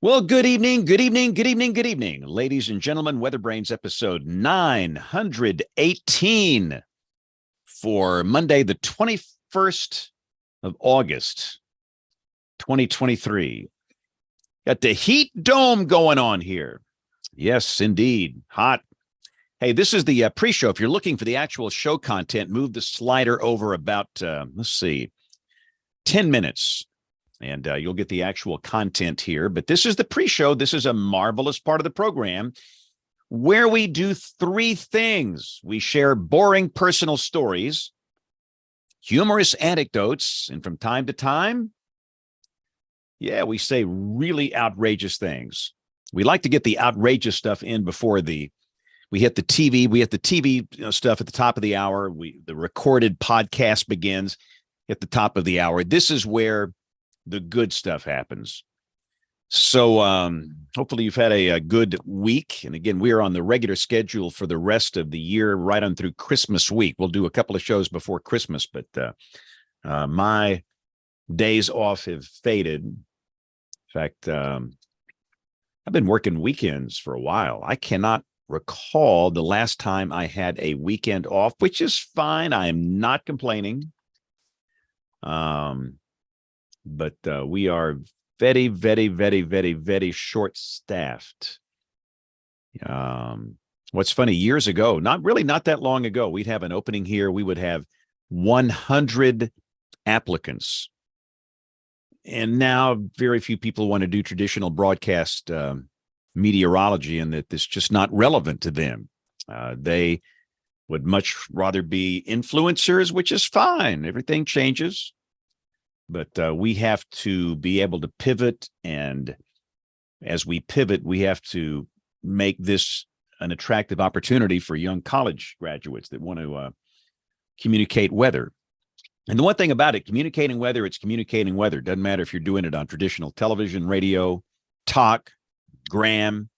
Well, good evening, good evening, good evening, good evening, ladies and gentlemen. WeatherBrains episode 918 for Monday, the 21st of August, 2023. Got the heat dome going on here. Yes, indeed. Hot. Hey, this is the pre-show. If you're looking for the actual show content, move the slider over about, 10 minutes. And you'll get the actual content here. But this is the pre-show. This is a marvelous part of the program where we do three things. We share boring personal stories, humorous anecdotes, and from time to time, we say really outrageous things. We like to get the outrageous stuff in before we hit the TV. We hit the TV stuff at the top of the hour. The recorded podcast begins at the top of the hour. This is where the good stuff happens. So hopefully you've had a good week. And again, we are on the regular schedule for the rest of the year, right on through Christmas week. We'll do a couple of shows before Christmas, but my days off have faded. In fact, I've been working weekends for a while. I cannot recall the last time I had a weekend off, which is fine. I am not complaining. But we are very, very, very, very, very short-staffed. What's funny, years ago, not that long ago, we'd have an opening here. We would have 100 applicants. And now very few people want to do traditional broadcast meteorology, and that it's just not relevant to them. They would much rather be influencers, which is fine. Everything changes. But we have to be able to pivot. And as we pivot, we have to make this an attractive opportunity for young college graduates that want to communicate weather. And the one thing about it, communicating weather, it's communicating weather. Doesn't matter if you're doing it on traditional television, radio, talk, gram,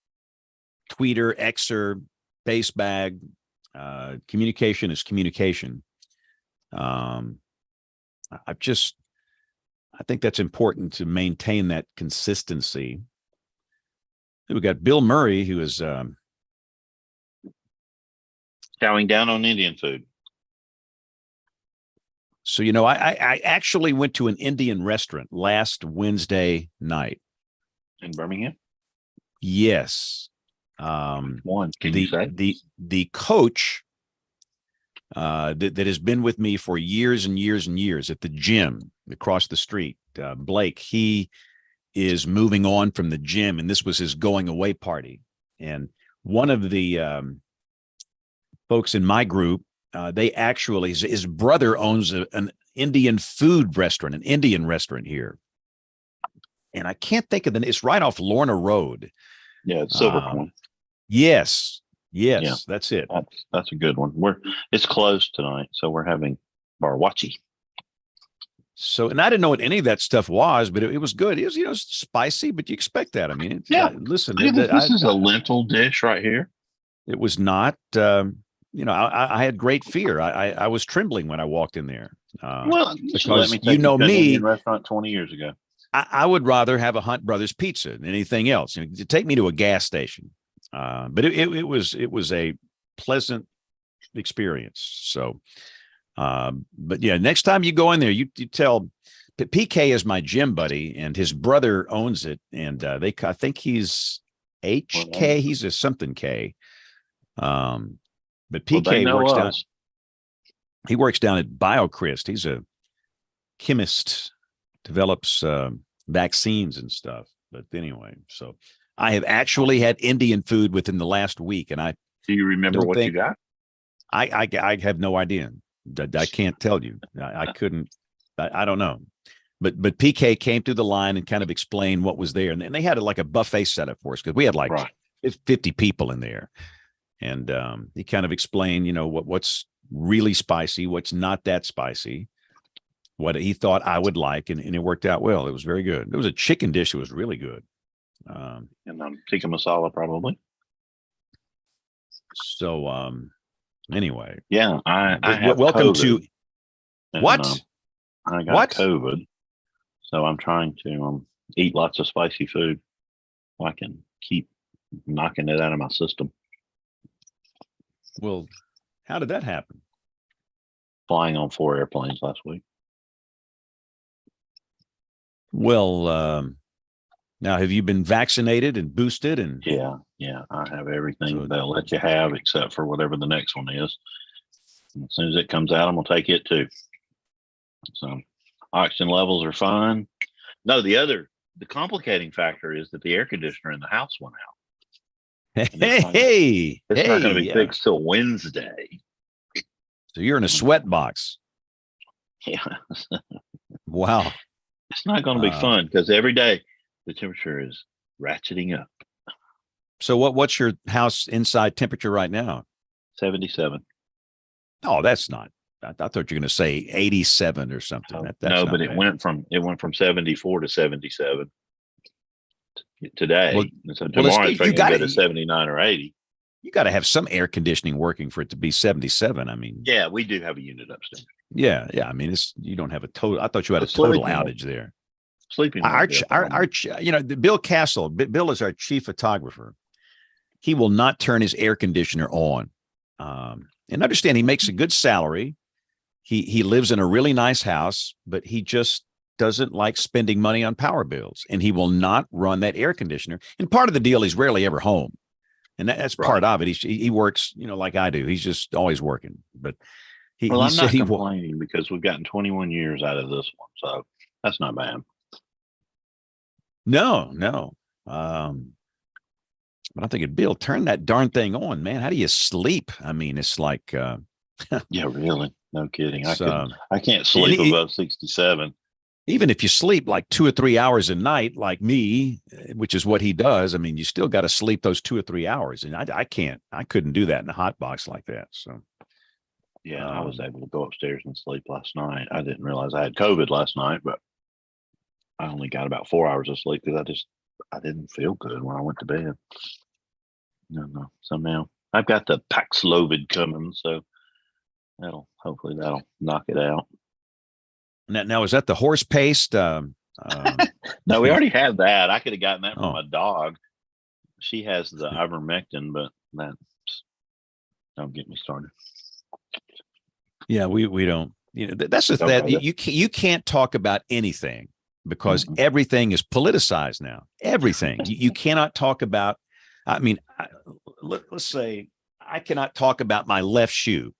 tweeter, Xer, basebag. Communication is communication. I think that's important to maintain that consistency. We got Bill Murray, who is chowing down on Indian food. So, I actually went to an Indian restaurant last Wednesday night. In Birmingham? Yes. One, can you say? The coach that has been with me for years and years and years at the gym across the street, Blake, he is moving on from the gym, and this was his going away party. And one of the folks in my group, they actually, his brother owns an Indian food restaurant, an Indian restaurant here. And I can't think of it's right off Lorna Road. Yeah, it's Silvercorn. Yes, Yeah, that's it. That's a good one. It's closed tonight, so we're having barwachi. So, and I didn't know what any of that stuff was, but it was good. It was, spicy, but you expect that. I mean, listen, this is a lentil dish right here. It was not. I had great fear. I was trembling when I walked in there. Because let me take me, restaurant 20 years ago. I would rather have a Hunt Brothers pizza than anything else. Take me to a gas station. But it was a pleasant experience. So, but yeah, next time you go in there, you tell PK is my gym buddy, and his brother owns it, and I think he's HK, he's a something K. But PK works down. He works down at BioChrist. He's a chemist, develops vaccines and stuff. But anyway, so I have actually had Indian food within the last week, and do you remember what you got? I have no idea. I can't tell you. I couldn't. I don't know. But PK came through the line and kind of explained what was there, and they had like a buffet setup for us because we had like 50 people in there, and he kind of explained, what's really spicy, what's not that spicy, what he thought I would like, and it worked out well. It was very good. It was a chicken dish that was really good. And tikka masala probably. So anyway, yeah, I welcome COVID, to what? I got COVID, so I'm trying to eat lots of spicy food. I can keep knocking it out of my system. Well, how did that happen? Flying on 4 airplanes last week. Well, now have you been vaccinated and boosted? And Yeah, I have everything So- they'll let you have except for whatever the next one is. And as soon as it comes out, I'm gonna take it too. So oxygen levels are fine. No, the complicating factor is that the air conditioner in the house went out. hey, It's not going to be yeah. fixed till Wednesday. So you're in a sweat box. Yeah, Wow. it's not going to be fun because every day the temperature is ratcheting up. So what's your house inside temperature right now? 77. Oh, that's not. I thought you were going to say 87 or something. Oh, That's no, not but bad. it went from 74 to 77 today. Well, And so well, tomorrow it's you going to go got to 79 or 80. You got to have some air conditioning working for it to be 77. I mean, Yeah, we do have a unit upstairs. yeah. I mean, you don't have a total. I thought you had The a total sleeping outage there. Sleeping. Bill Castle. Bill is our chief photographer. He will not turn his air conditioner on. And understand, he makes a good salary. He lives in a really nice house, but he just doesn't like spending money on power bills, and he will not run that air conditioner. And part of the deal, he's rarely ever home, and that's part of it. He works, like I do. He's just always working. But he I'm said not he complaining because we've gotten 21 years out of this one, so that's not bad. No. But I'm thinking, Bill, turn that darn thing on, man. How do you sleep? I mean, it's like, yeah, really, no kidding. I can't and sleep above 67. Even if you sleep like 2 or 3 hours a night, like me, which is what he does, I mean, you still got to sleep those 2 or 3 hours, and I couldn't do that in a hot box like that. So, yeah, I was able to go upstairs and sleep last night. I didn't realize I had COVID last night, but I only got about 4 hours of sleep because I didn't feel good when I went to bed. No. So now I've got the Paxlovid coming, so hopefully that'll knock it out. Now is that the horse paste? No, we already had that. I could have gotten that from my dog. She has the ivermectin, but don't get me started. Yeah, we don't. That's you can't talk about anything because everything is politicized now. Everything you cannot talk about. I mean, let's say I cannot talk about my left shoe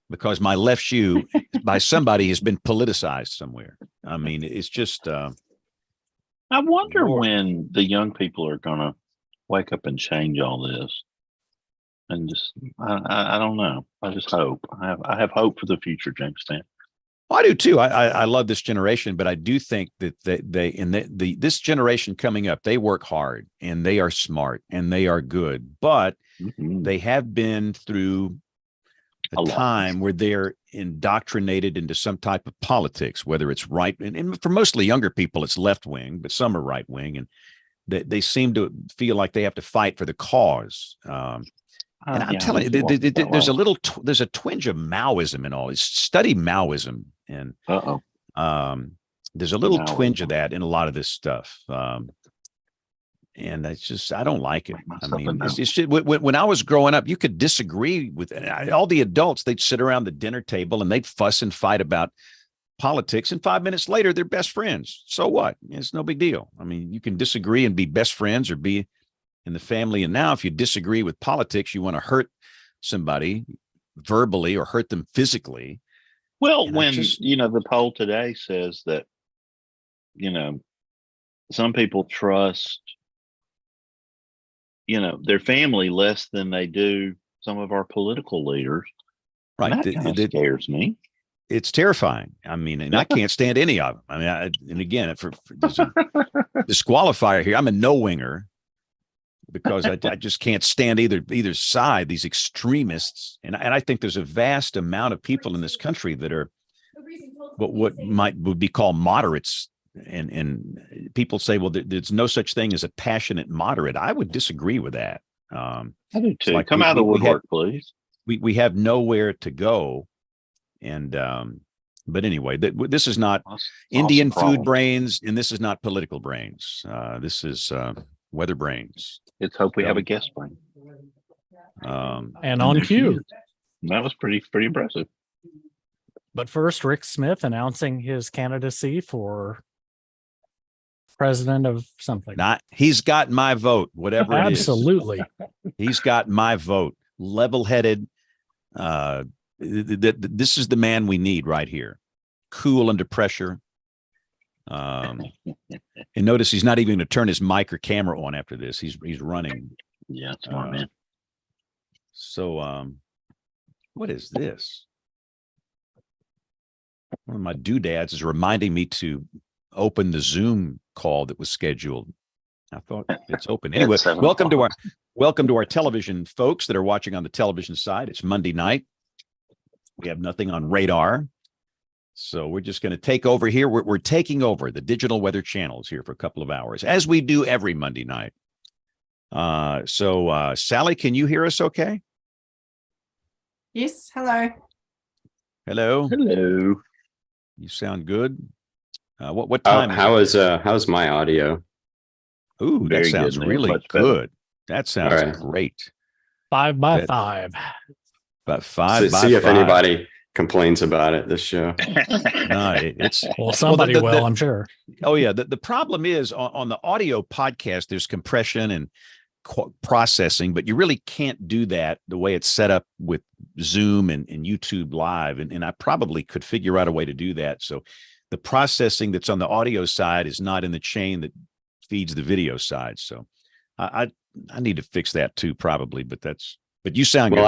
because my left shoe by somebody has been politicized somewhere. I mean, it's just. I wonder when the young people are going to wake up and change all this. And just, I don't know. I just hope. I have hope for the future, James Stan. Well, I do too. I love this generation, but I do think that this generation coming up, they work hard and they are smart and they are good, but they have been through a time where they're indoctrinated into some type of politics, whether it's right and for mostly younger people, it's left wing, but some are right wing, and they seem to feel like they have to fight for the cause. And I'm telling you, there's a twinge of Maoism in all this. Study Maoism, and there's a little twinge of that in a lot of this stuff. And it's just, I don't like it. I mean, it's just, when I was growing up, you could disagree with all the adults. They'd sit around the dinner table and they'd fuss and fight about politics. And 5 minutes later, they're best friends. So what? It's no big deal. I mean, you can disagree and be best friends or be in the family. And now if you disagree with politics, you want to hurt somebody verbally or hurt them physically. Well, when, the poll today says that, some people trust, their family less than they do some of our political leaders. Right. That kind of scares me. It's terrifying. I mean, and I can't stand any of them. I mean, and again, for there's a disqualifier here, I'm a no-winger because I just can't stand either side, these extremists. And I think there's a vast amount of people in this country that are what would be called moderates. And people say, well, there's no such thing as a passionate moderate. I would disagree with that. I do too. Like come out of the woodwork, please. We have nowhere to go. And but anyway, this is not Indian food brains, and this is not political brains. This is WeatherBrains. Let's hope we have a guest plane. And on cue. That was pretty impressive. But first, Rick Smith announcing his candidacy for president of something. He's got my vote, whatever it is. Absolutely. He's got my vote. Level-headed. This is the man we need right here. Cool under pressure. And notice he's not even going to turn his mic or camera on after this. He's running. Yeah, smart man. So, what is this? One of my doodads is reminding me to open the Zoom call that was scheduled. I thought it's open. Anyway, welcome to our television folks that are watching on the television side. It's Monday night. We have nothing on radar. So we're just going to take over here. We're taking over the digital weather channels here for a couple of hours, as we do every Monday night. So Sally, can you hear us okay? Yes, hello. Hello. Hello. You sound good. What time? How's my audio? Ooh, that sounds really good. That sounds great. 5 by 5. About 5 by 5. See if anybody complains about it this show. No, it's well, somebody will, I'm sure. Oh yeah. The problem is on the audio podcast, there's compression and processing, but you really can't do that the way it's set up with Zoom and YouTube Live. And I probably could figure out a way to do that. So the processing that's on the audio side is not in the chain that feeds the video side. So I need to fix that too, probably, but you sound good.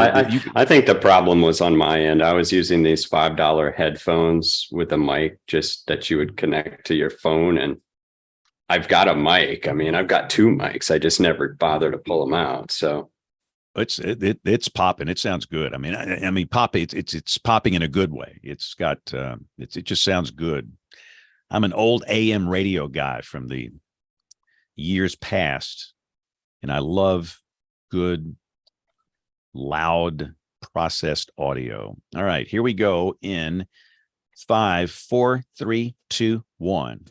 I think the problem was on my end. I was using these $5 headphones with a mic just that you would connect to your phone. And I've got a mic. I mean, I've got 2 mics. I just never bother to pull them out. So it's popping. It sounds good. I mean, popping. It's popping in a good way. It's got it just sounds good. I'm an old AM radio guy from the years past, and I love good, loud, processed audio. All right, here we go in 5, 4, 3, 2, 1.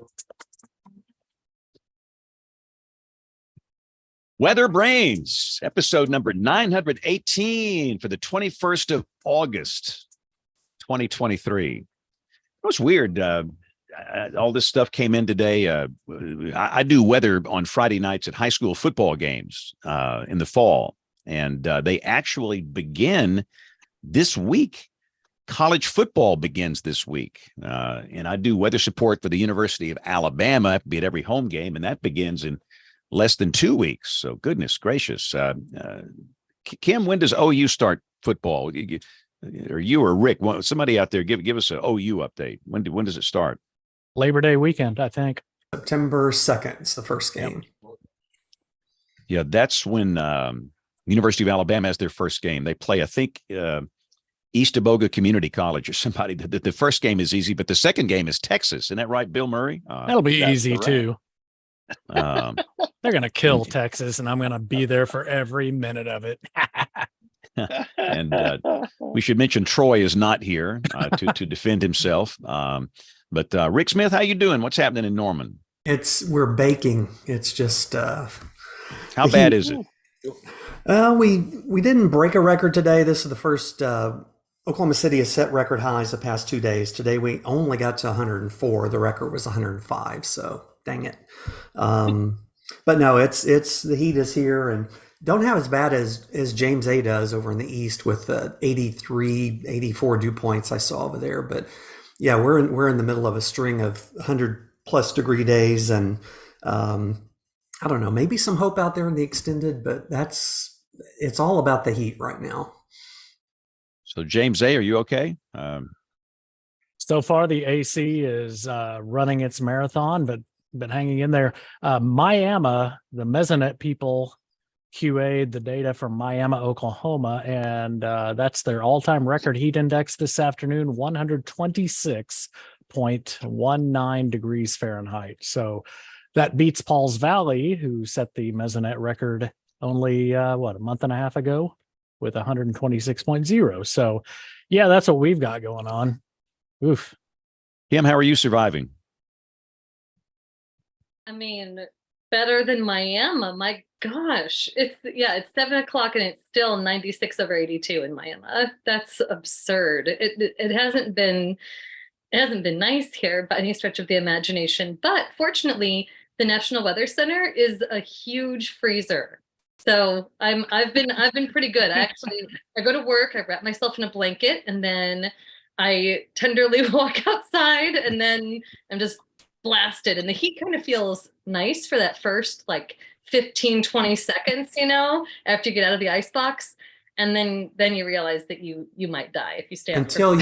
WeatherBrains, episode number 918 for the 21st of August, 2023. It was weird. All this stuff came in today. I do weather on Friday nights at high school football games in the fall, and they actually begin this week. College football begins this week, and I do weather support for the University of Alabama. I have to be at every home game, and that begins in less than 2 weeks. So goodness gracious. Kim, when does OU start football? Or you or Rick, somebody out there, give us an OU update. When does it start? Labor Day weekend, I think. September 2nd is the first game. Yeah, that's when University of Alabama has their first game. They play, I think, East Aboga Community College or somebody. The first game is easy, but the second game is Texas. Isn't that right, Bill Murray? That'll be easy too. They're going to kill Texas, and I'm going to be there for every minute of it. And we should mention Troy is not here to defend himself. But Rick Smith, how you doing? What's happening in Norman? We're baking. It's just how bad is it? We didn't break a record today. This is the first. Oklahoma City has set record highs the past 2 days. Today we only got to 104. The record was 105. So dang it. But no, it's the heat is here, and don't have as bad as James A does over in the east with 83, 84 dew points I saw over there. But yeah, we're in the middle of a string of 100+ degree days, and I don't know, maybe some hope out there in the extended, but it's all about the heat right now. So James A, are you okay? So far, the AC is running its marathon, but hanging in there. Miami, the Mesonet people QA'd the data from Miami, Oklahoma, and that's their all-time record heat index this afternoon, 126.19 degrees Fahrenheit. So that beats Pauls Valley, who set the Mesonet record only, a month and a half ago with 126.0. So yeah, that's what we've got going on. Oof. Kim, how are you surviving? I mean, better than Miami. My gosh. It's 7 o'clock and it's still 96 over 82 in Miami. That's absurd. It hasn't been nice here by any stretch of the imagination, but fortunately, the National Weather Center is a huge freezer. So I've been pretty good. I go to work, I wrap myself in a blanket, and then I tenderly walk outside, and then I'm just blasted. And the heat kind of feels nice for that first like 15, 20 seconds, after you get out of the ice box. And then you realize that you might die if you stay out until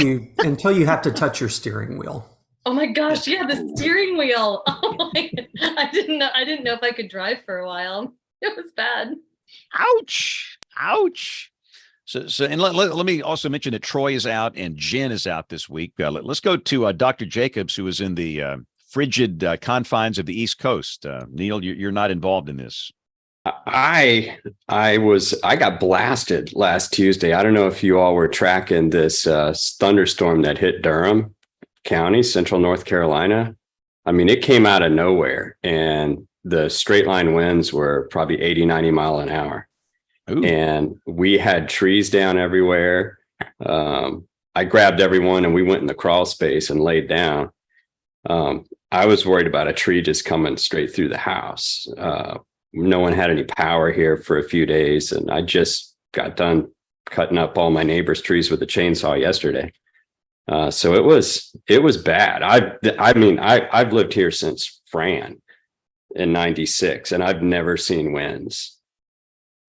you have to touch your steering wheel. Oh my gosh, yeah, the steering wheel. Oh my, I didn't know if I could drive for a while. It was bad. Ouch. Ouch. So and let me also mention that Troy is out and Jen is out this week. Let's go to Dr. Jacobs, who is in the frigid confines of the East Coast. Neil, you're not involved in this. I got blasted last Tuesday. I don't know if you all were tracking this thunderstorm that hit Durham County, central North Carolina. I mean, it came out of nowhere, and the straight line winds were probably 80, 90 mile an hour. Ooh. And we had trees down everywhere. I grabbed everyone and we went in the crawl space and laid down. I was worried about a tree just coming straight through the house. No one had any power here for a few days, and I just got done cutting up all my neighbors' trees with a chainsaw yesterday. So it was bad. I've lived here since Fran in '96, and I've never seen winds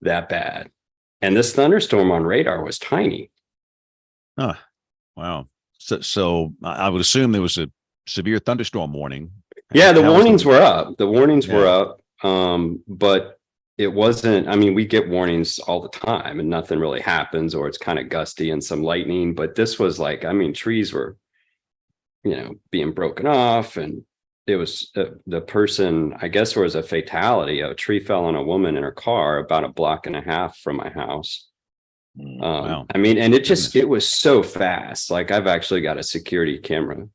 that bad. And this thunderstorm on radar was tiny. Oh, wow. So I would assume there was a severe thunderstorm warning. Yeah, the warnings were up. The warnings were up. But it wasn't, I mean, we get warnings all the time and nothing really happens, or it's kind of gusty and some lightning. But this was like, I mean, trees were, being broken off, and it was the person, I guess there was a fatality. A tree fell on a woman in her car about a block and a half from my house. Wow. I mean, and it was so fast. Like, I've actually got a security camera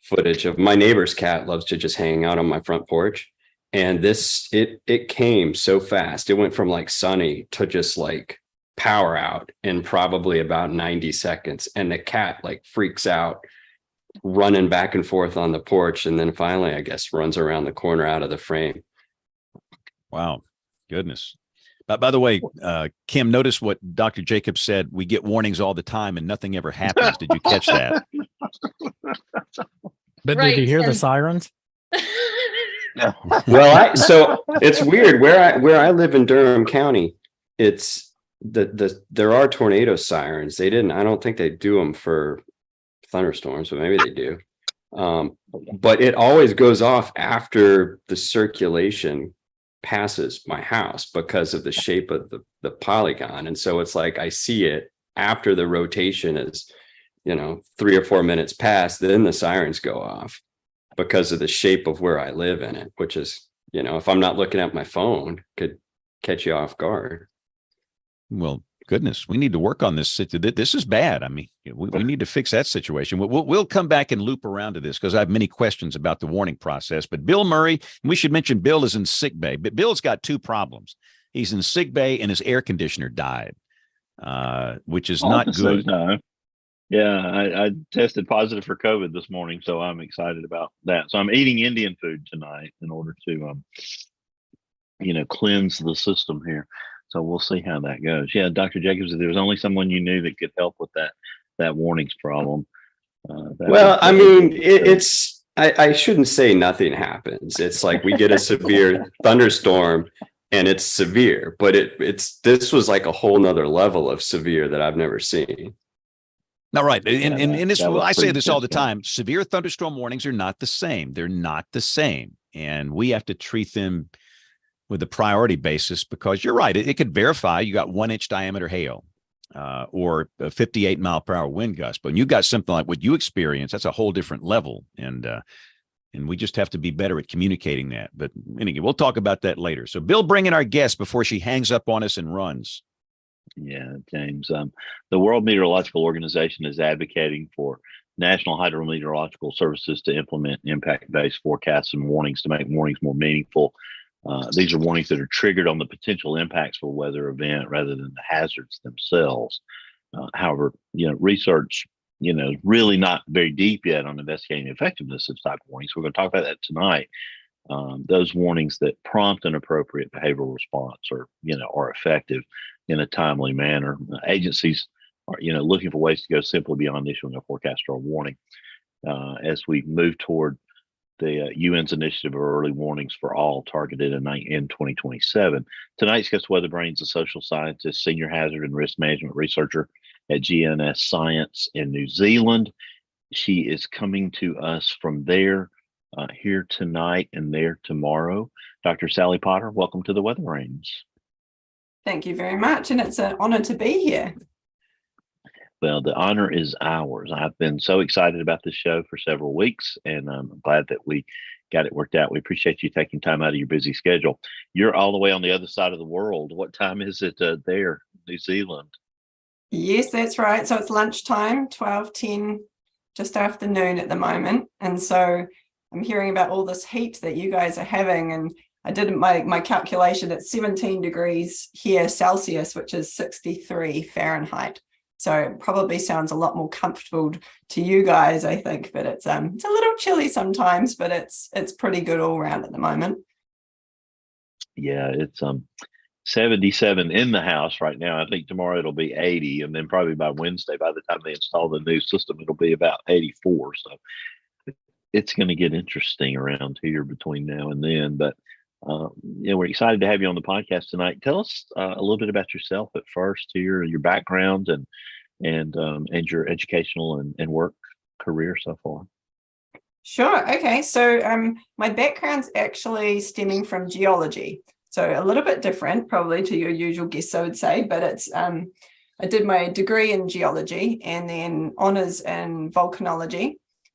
footage of my neighbor's cat loves to just hang out on my front porch. And it came so fast. It went from like sunny to just like power out in probably about 90 seconds. And the cat like freaks out, running back and forth on the porch. And then finally, I guess, runs around the corner out of the frame. Wow. Goodness. By the way, Kim, notice what Dr. Jacobs said. We get warnings all the time and nothing ever happens. Did you catch that? But did you hear the sirens? Well, so it's weird where I live in Durham County. It's there are tornado sirens. I don't think they do them for thunderstorms, but maybe they do. But it always goes off after the circulation passes my house because of the shape of the polygon. And so it's like I see it after the rotation is, 3 or 4 minutes past, then the sirens go off because of the shape of where I live in it, which is, if I'm not looking at my phone, could catch you off guard. Well, goodness, we need to work on this. This is bad. I mean, we need to fix that situation. We'll come back and loop around to this because I have many questions about the warning process. But Bill Murray, we should mention Bill is in sick bay, but Bill's got two problems. He's in sick bay and his air conditioner died, which is not good. No. Yeah, I tested positive for COVID this morning, so I'm excited about that. So I'm eating Indian food tonight in order to, cleanse the system here. So we'll see how that goes. Yeah, Dr. Jacobs, if there was only someone you knew that could help with that warnings problem. I shouldn't say nothing happens. It's like we get a severe thunderstorm and it's severe, but this was like a whole nother level of severe that I've never seen. All right. And this, I say this all the time. Severe thunderstorm warnings are not the same. They're not the same. And we have to treat them with a priority basis because you're right. It could verify you got 1 inch diameter hail or a 58 mile per hour wind gust. But when you got something like what you experience, that's a whole different level. And we just have to be better at communicating that. But anyway, we'll talk about that later. So Bill, bring in our guest before she hangs up on us and runs. Yeah, James. The World Meteorological Organization is advocating for National Hydrometeorological Services to implement impact-based forecasts and warnings to make warnings more meaningful. These are warnings that are triggered on the potential impacts of a weather event rather than the hazards themselves. However, research, is really not very deep yet on investigating the effectiveness of type warnings. We're going to talk about that tonight. Those warnings that prompt an appropriate behavioral response are effective in a timely manner. Agencies are, looking for ways to go simply beyond issuing a forecast or a warning. As we move toward the UN's initiative of early warnings for all targeted in 2027. Tonight's guest, WeatherBrains, a social scientist, senior hazard and risk management researcher at GNS Science in New Zealand. She is coming to us from there, here tonight and there tomorrow. Dr. Sally Potter, welcome to the WeatherBrains. Thank you very much, and it's an honor to be here. Well, the honor is ours. I've been so excited about this show for several weeks, and I'm glad that we got it worked out. We appreciate you taking time out of your busy schedule. You're all the way on the other side of the world. What time is it there, New Zealand? Yes, that's right. So it's lunchtime, 12:10, just after noon at the moment. And so I'm hearing about all this heat that you guys are having, and I did my calculation at 17 degrees here Celsius, which is 63 Fahrenheit. So it probably sounds a lot more comfortable to you guys, I think, but it's a little chilly sometimes, but it's pretty good all around at the moment. Yeah, it's 77 in the house right now. I think tomorrow it'll be 80, and then probably by Wednesday, by the time they install the new system, it'll be about 84. So it's going to get interesting around here between now and then. But we're excited to have you on the podcast tonight. Tell us a little bit about yourself at first here, your background and your educational and work career so far. Sure. Okay. So my background's actually stemming from geology. So a little bit different probably to your usual guests, I would say, but it's I did my degree in geology and then honors in volcanology.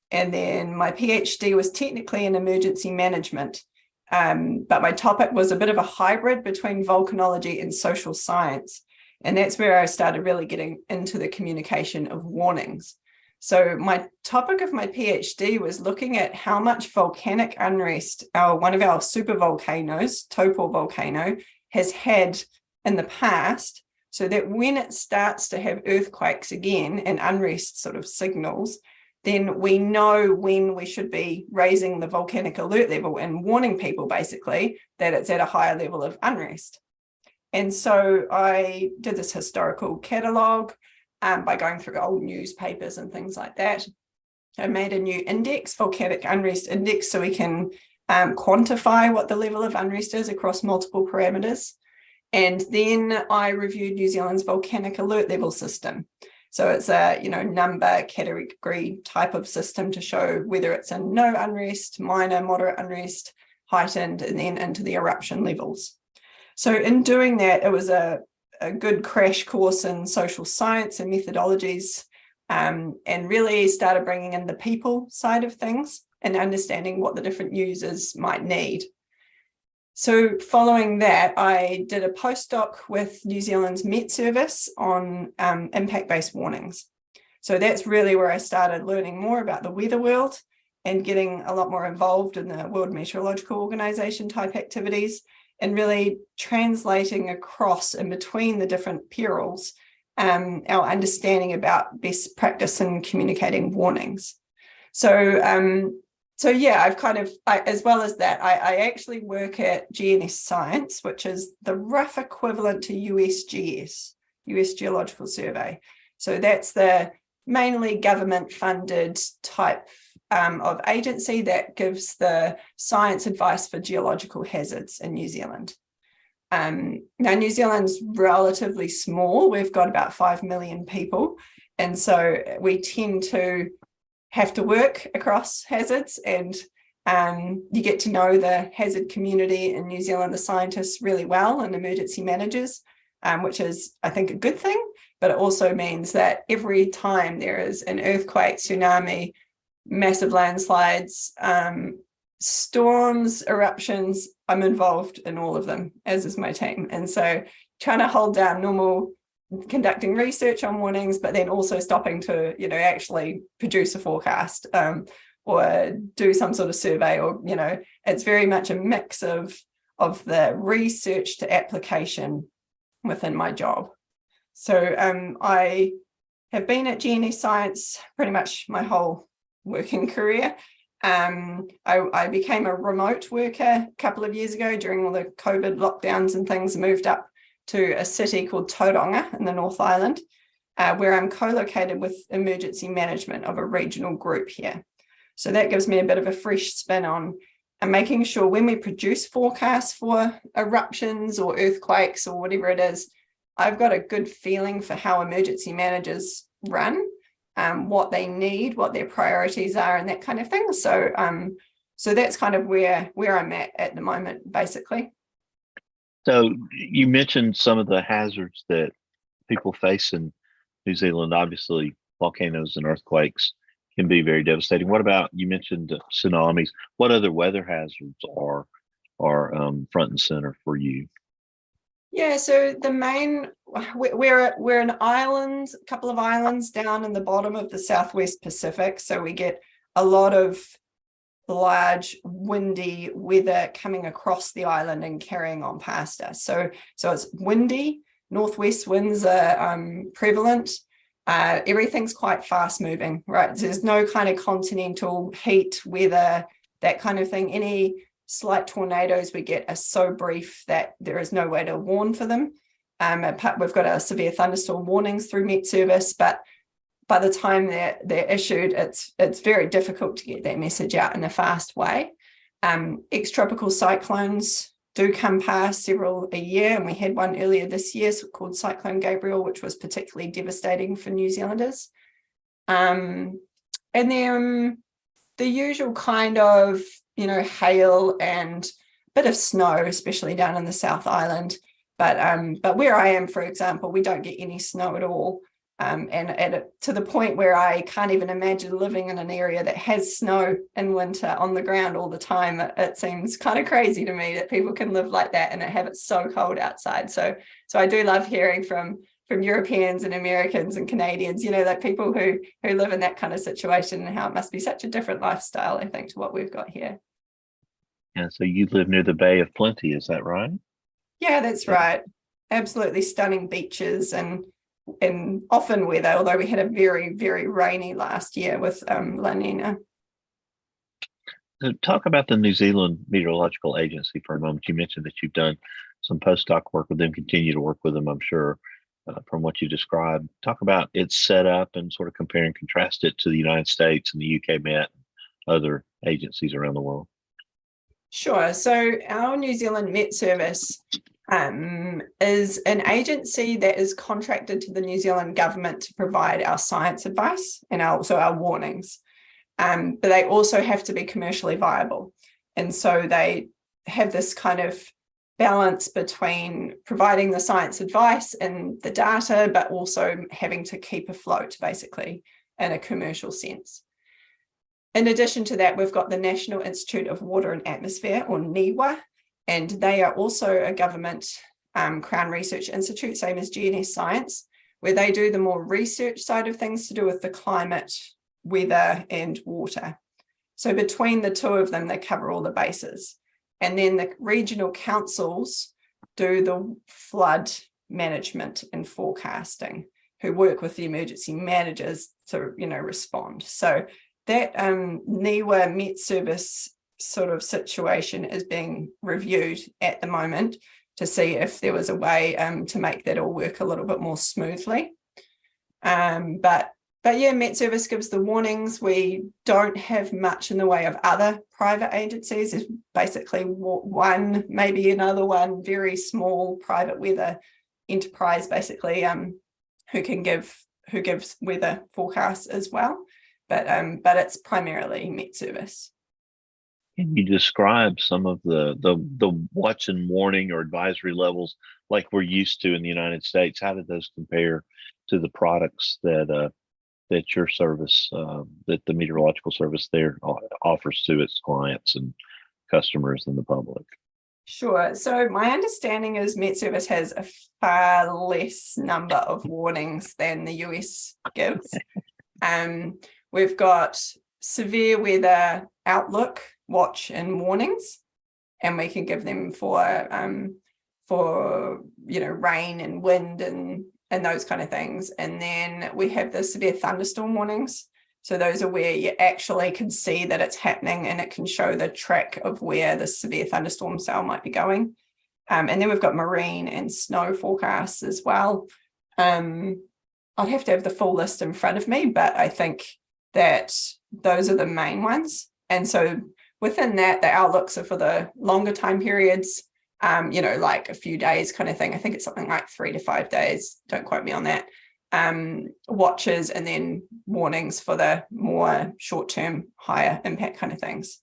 And then my PhD was technically in emergency management. But my topic was a bit of a hybrid between volcanology and social science. And that's where I started really getting into the communication of warnings. So my topic of my PhD was looking at how much volcanic unrest one of our supervolcanoes, Topol volcano, has had in the past, so that when it starts to have earthquakes again and unrest sort of signals, then we know when we should be raising the volcanic alert level and warning people basically that it's at a higher level of unrest. And so I did this historical catalogue by going through old newspapers and things like that. I made a new index, volcanic unrest index, so we can quantify what the level of unrest is across multiple parameters. And then I reviewed New Zealand's volcanic alert level system. So it's a number category type of system to show whether it's in no unrest, minor, moderate unrest, heightened, and then into the eruption levels. So in doing that, it was a good crash course in social science and methodologies, and really started bringing in the people side of things and understanding what the different users might need. So following that, I did a postdoc with New Zealand's Met Service on impact-based warnings. So that's really where I started learning more about the weather world and getting a lot more involved in the World Meteorological Organization type activities and really translating across in between the different perils our understanding about best practice in communicating warnings. So yeah, as well as that, I actually work at GNS Science, which is the rough equivalent to USGS, US Geological Survey. So that's the mainly government-funded type of agency that gives the science advice for geological hazards in New Zealand. Now, New Zealand's relatively small. We've got about 5 million people. And so we tend to have to work across hazards, and you get to know the hazard community in New Zealand, the scientists really well, and emergency managers, which is, I think, a good thing. But it also means that every time there is an earthquake, tsunami, massive landslides, storms, eruptions, I'm involved in all of them, as is my team. And so trying to hold down normal conducting research on warnings, but then also stopping to, actually produce a forecast or do some sort of survey, or, it's very much a mix of of the research to application within my job. So I have been at GNS Science pretty much my whole working career. I became a remote worker a couple of years ago during all the COVID lockdowns and things, moved up to a city called Tauranga in the North Island, where I'm co-located with emergency management of a regional group here. So that gives me a bit of a fresh spin on making sure when we produce forecasts for eruptions or earthquakes or whatever it is, I've got a good feeling for how emergency managers run, what they need, what their priorities are, and that kind of thing. So so that's kind of where I'm at the moment, basically. So you mentioned some of the hazards that people face in New Zealand. Obviously, volcanoes and earthquakes can be very devastating. What about, you mentioned tsunamis? What other weather hazards are front and center for you? Yeah, so the main, we're an island, a couple of islands down in the bottom of the Southwest Pacific. So we get a lot of large windy weather coming across the island and carrying on past us. So it's windy, northwest winds are prevalent. Everything's quite fast moving, right? There's no kind of continental heat, weather, that kind of thing. Any slight tornadoes we get are so brief that there is no way to warn for them. We've got our severe thunderstorm warnings through Met Service, but by the time they're issued, it's very difficult to get that message out in a fast way. Ex-tropical cyclones do come past several a year, and we had one earlier this year called Cyclone Gabriel, which was particularly devastating for New Zealanders. And then the usual kind of, hail and a bit of snow, especially down in the South Island. But where I am, for example, we don't get any snow at all. To the point where I can't even imagine living in an area that has snow in winter on the ground all the time. It seems kind of crazy to me that people can live like that and have it so cold outside. So I do love hearing from Europeans and Americans and Canadians, like people who live in that kind of situation, and how it must be such a different lifestyle, I think, to what we've got here. Yeah, so you live near the Bay of Plenty, is that right? Yeah, that's right. Absolutely stunning beaches and often weather, although we had a very, very rainy last year with La Nina. So talk about the New Zealand Meteorological Agency for a moment. You mentioned that you've done some postdoc work with them, continue to work with them, I'm sure, from what you described. Talk about its setup and sort of compare and contrast it to the United States and the UK Met and other agencies around the world. Sure. So our New Zealand Met Service is an agency that is contracted to the New Zealand government to provide our science advice and also our warnings. But they also have to be commercially viable. And so they have this kind of balance between providing the science advice and the data, but also having to keep afloat, basically, in a commercial sense. In addition to that, we've got the National Institute of Water and Atmosphere, or NIWA, and they are also a government Crown Research Institute, same as GNS Science, where they do the more research side of things to do with the climate, weather, and water. So between the two of them, they cover all the bases. And then the regional councils do the flood management and forecasting, who work with the emergency managers to, respond. So that NIWA Met Service sort of situation is being reviewed at the moment to see if there was a way to make that all work a little bit more smoothly. But yeah, Met Service gives the warnings. We don't have much in the way of other private agencies. There's basically one, maybe another one, very small private weather enterprise, basically, who gives weather forecasts as well. But it's primarily Met Service. Can you describe some of the watch and warning or advisory levels like we're used to in the United States? How did those compare to the products that your service, that the meteorological service there offers to its clients and customers and the public? Sure. So my understanding is Met Service has a far less number of warnings than the US gives. We've got severe weather outlook, watch and warnings. and we can give them for rain and wind and those kind of things. And then we have the severe thunderstorm warnings. So those are where you actually can see that it's happening, and it can show the track of where the severe thunderstorm cell might be going. And then we've got marine and snow forecasts as well. I'd have to have the full list in front of me, but I think that those are the main ones. And so within that, the outlooks are for the longer time periods, like a few days kind of thing. I think it's something like 3 to 5 days. Don't quote me on that. Watches, and then warnings for the more short-term, higher impact kind of things.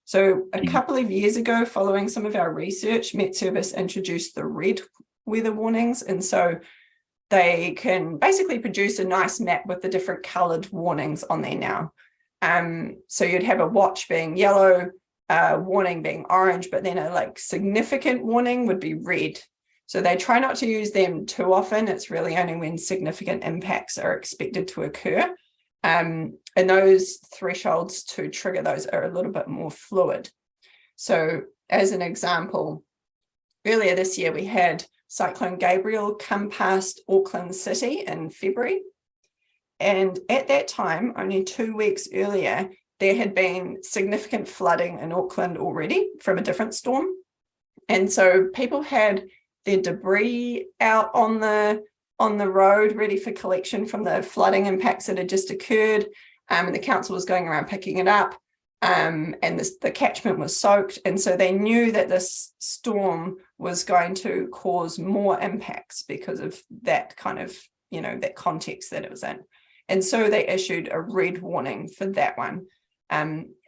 So a couple of years ago, following some of our research, Met Service introduced the red weather warnings. And so they can basically produce a nice map with the different colored warnings on there now. So you'd have a watch being yellow, warning being orange, but then a significant warning would be red. So they try not to use them too often. It's really only when significant impacts are expected to occur. And those thresholds to trigger those are a little bit more fluid. So as an example, earlier this year, we had Cyclone Gabriel come past Auckland City in February. And at that time, only 2 weeks earlier, there had been significant flooding in Auckland already from a different storm. And so people had their debris out on the road ready for collection from the flooding impacts that had just occurred. And the council was going around picking it up. And the catchment was soaked. And so they knew that this storm was going to cause more impacts because of that kind of, that context that it was in. And so they issued a red warning for that one.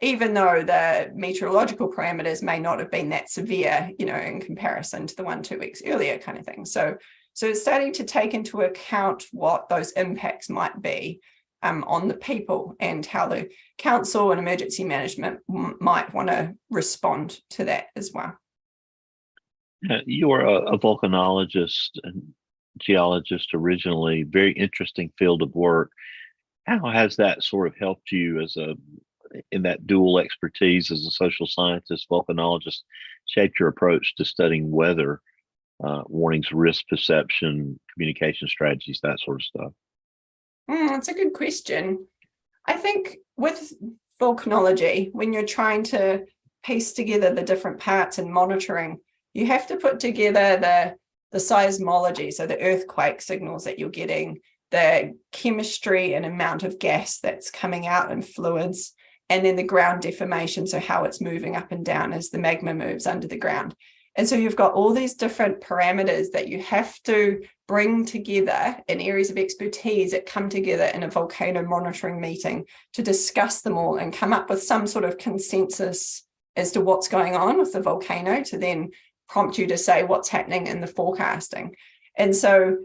Even though the meteorological parameters may not have been that severe, in comparison to the 1 2 weeks earlier kind of thing. So it's starting to take into account what those impacts might be on the people, and how the council and emergency management might want to respond to that as well. You are a volcanologist and geologist originally, very interesting field of work. How has that sort of helped you in that dual expertise as a social scientist, volcanologist, shaped your approach to studying weather, warnings, risk perception, communication strategies, that sort of stuff? That's a good question. I think with volcanology, when you're trying to piece together the different parts and monitoring, you have to put together the seismology, so the earthquake signals that you're getting, the chemistry and amount of gas that's coming out in fluids, and then the ground deformation, so how it's moving up and down as the magma moves under the ground. And so you've got all these different parameters that you have to bring together in areas of expertise that come together in a volcano monitoring meeting to discuss them all and come up with some sort of consensus as to what's going on with the volcano, to then prompt you to say what's happening in the forecasting. And so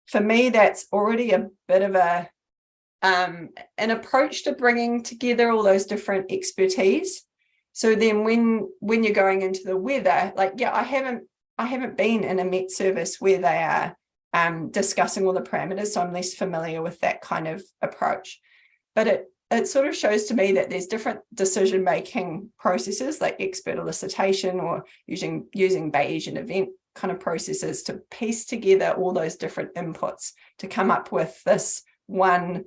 for me, that's already a bit of an approach to bringing together all those different expertise. So then when you're going into the weather, I haven't been in a Met Service where they are discussing all the parameters, so I'm less familiar with that kind of approach. But it sort of shows to me that there's different decision-making processes, like expert elicitation or using Bayesian event kind of processes to piece together all those different inputs to come up with this one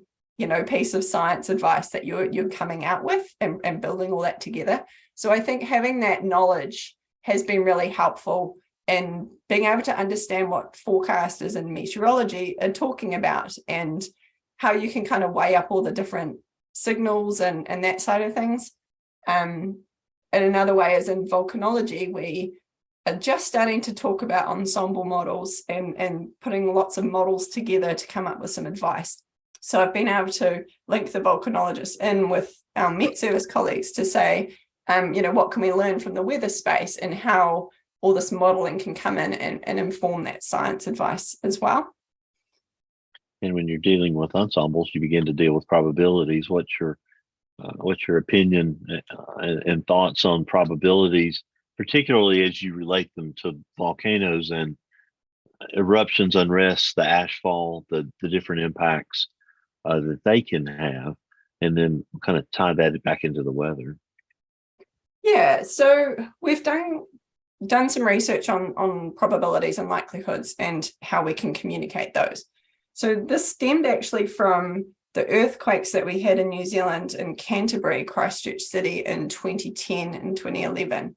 piece of science advice that you're coming out with, and building all that together. So I think having that knowledge has been really helpful in being able to understand what forecasters and meteorology are talking about, and how you can kind of weigh up all the different signals and that side of things. And another way is in volcanology, we are just starting to talk about ensemble models and putting lots of models together to come up with some advice. So I've been able to link the volcanologists in with our Met Service colleagues to say, what can we learn from the weather space, and how all this modeling can come in and inform that science advice as well. And when you're dealing with ensembles, you begin to deal with probabilities. What's your opinion and thoughts on probabilities, particularly as you relate them to volcanoes and eruptions, unrest, the ashfall, the different impacts that they can have, and then kind of tie that back into the weather? Yeah, so we've done done some research on probabilities and likelihoods and how we can communicate those. So this stemmed actually from the earthquakes that we had in New Zealand in Canterbury, Christchurch City in 2010 and 2011.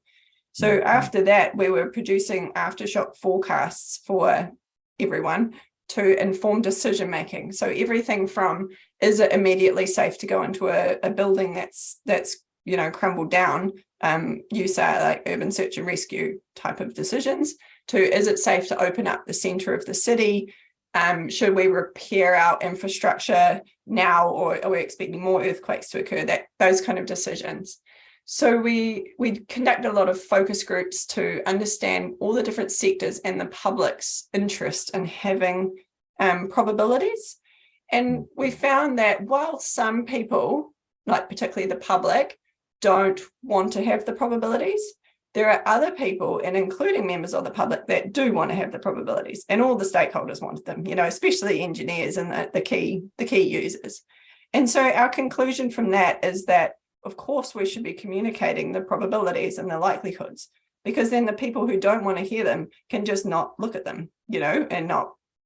So after that, we were producing aftershock forecasts for everyone to inform decision making. So everything from, is it immediately safe to go into a building that's crumbled down, use like urban search and rescue type of decisions, to is it safe to open up the center of the city? Should we repair our infrastructure now, or are we expecting more earthquakes to occur? Those kind of decisions. So we conduct a lot of focus groups to understand all the different sectors and the public's interest in having probabilities. And we found that while some people, like particularly the public, don't want to have the probabilities, there are other people, and including members of the public, that do want to have the probabilities, and all the stakeholders want them, especially engineers and the key users. And so our conclusion from that is that, of course, we should be communicating the probabilities and the likelihoods, because then the people who don't want to hear them can just not look at them, and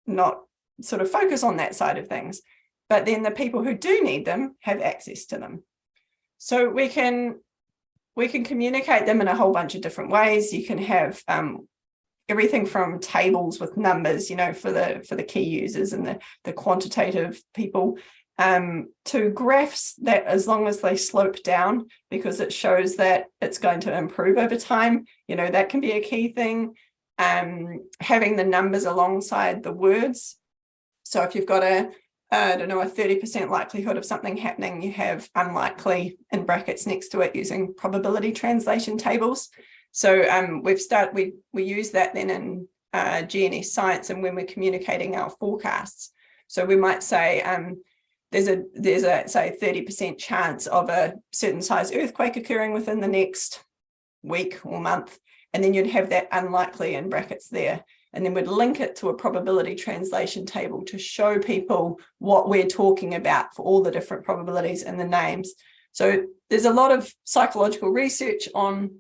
not sort of focus on that side of things. But then the people who do need them have access to them. So we can communicate them in a whole bunch of different ways. You can have everything from tables with numbers, for the key users and the quantitative people, to graphs that, as long as they slope down, because it shows that it's going to improve over time, that can be a key thing. Having the numbers alongside the words. So if you've got a 30% likelihood of something happening, you have unlikely in brackets next to it using probability translation tables. So we use that then in GNS science, and when we're communicating our forecasts. So we might say there's a say 30% chance of a certain size earthquake occurring within the next week or month, and then you'd have that unlikely in brackets there. And then we'd link it to a probability translation table to show people what we're talking about for all the different probabilities and the names. So there's a lot of psychological research on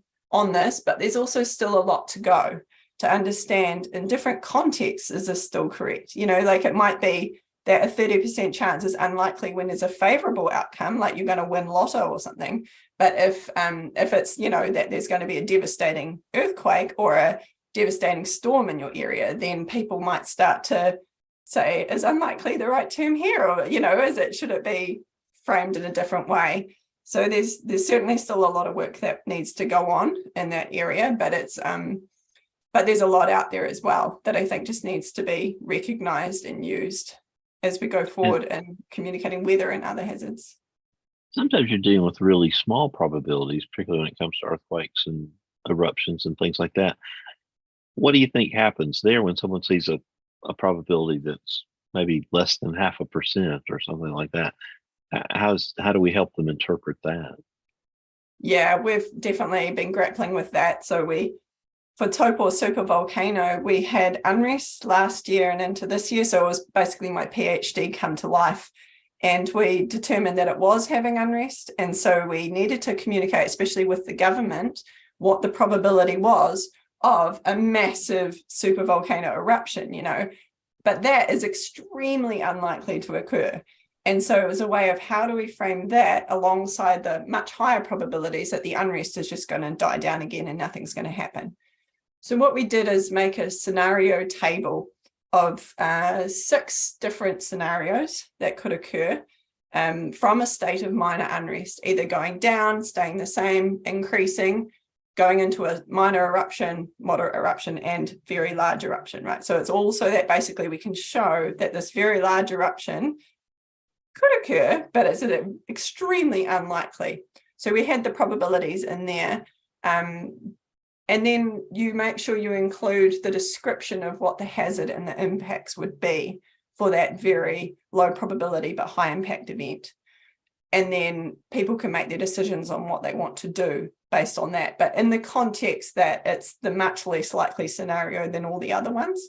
this, but there's also still a lot to go to understand in different contexts, is this still correct? Like it might be that a 30% chance is unlikely when there's a favorable outcome, like you're going to win lotto or something. But if it's, that there's going to be a devastating earthquake or a devastating storm in your area, then people might start to say, is unlikely the right term here? Or, should it be framed in a different way? So there's certainly still a lot of work that needs to go on in that area, but but there's a lot out there as well that I think just needs to be recognized and used as we go forward in communicating weather and other hazards. Sometimes you're dealing with really small probabilities, particularly when it comes to earthquakes and eruptions and things like that. What do you think happens there when someone sees a probability that's maybe less than 0.5% or something like that? How do we help them interpret that? Yeah, we've definitely been grappling with that. So for Taupo supervolcano, we had unrest last year and into this year. So it was basically my PhD come to life. And we determined that it was having unrest. And so we needed to communicate, especially with the government, what the probability was of a massive supervolcano eruption, but that is extremely unlikely to occur. And so it was a way of how do we frame that alongside the much higher probabilities that the unrest is just going to die down again and nothing's going to happen. So what we did is make a scenario table of 6 different scenarios that could occur from a state of minor unrest, either going down, staying the same, increasing, going into a minor eruption, moderate eruption, and very large eruption, right? So it's also that basically we can show that this very large eruption could occur, but it's extremely unlikely. So we had the probabilities in there. And then you make sure you include the description of what the hazard and the impacts would be for that very low probability but high impact event. And then people can make their decisions on what they want to do based on that. But in the context that it's the much less likely scenario than all the other ones.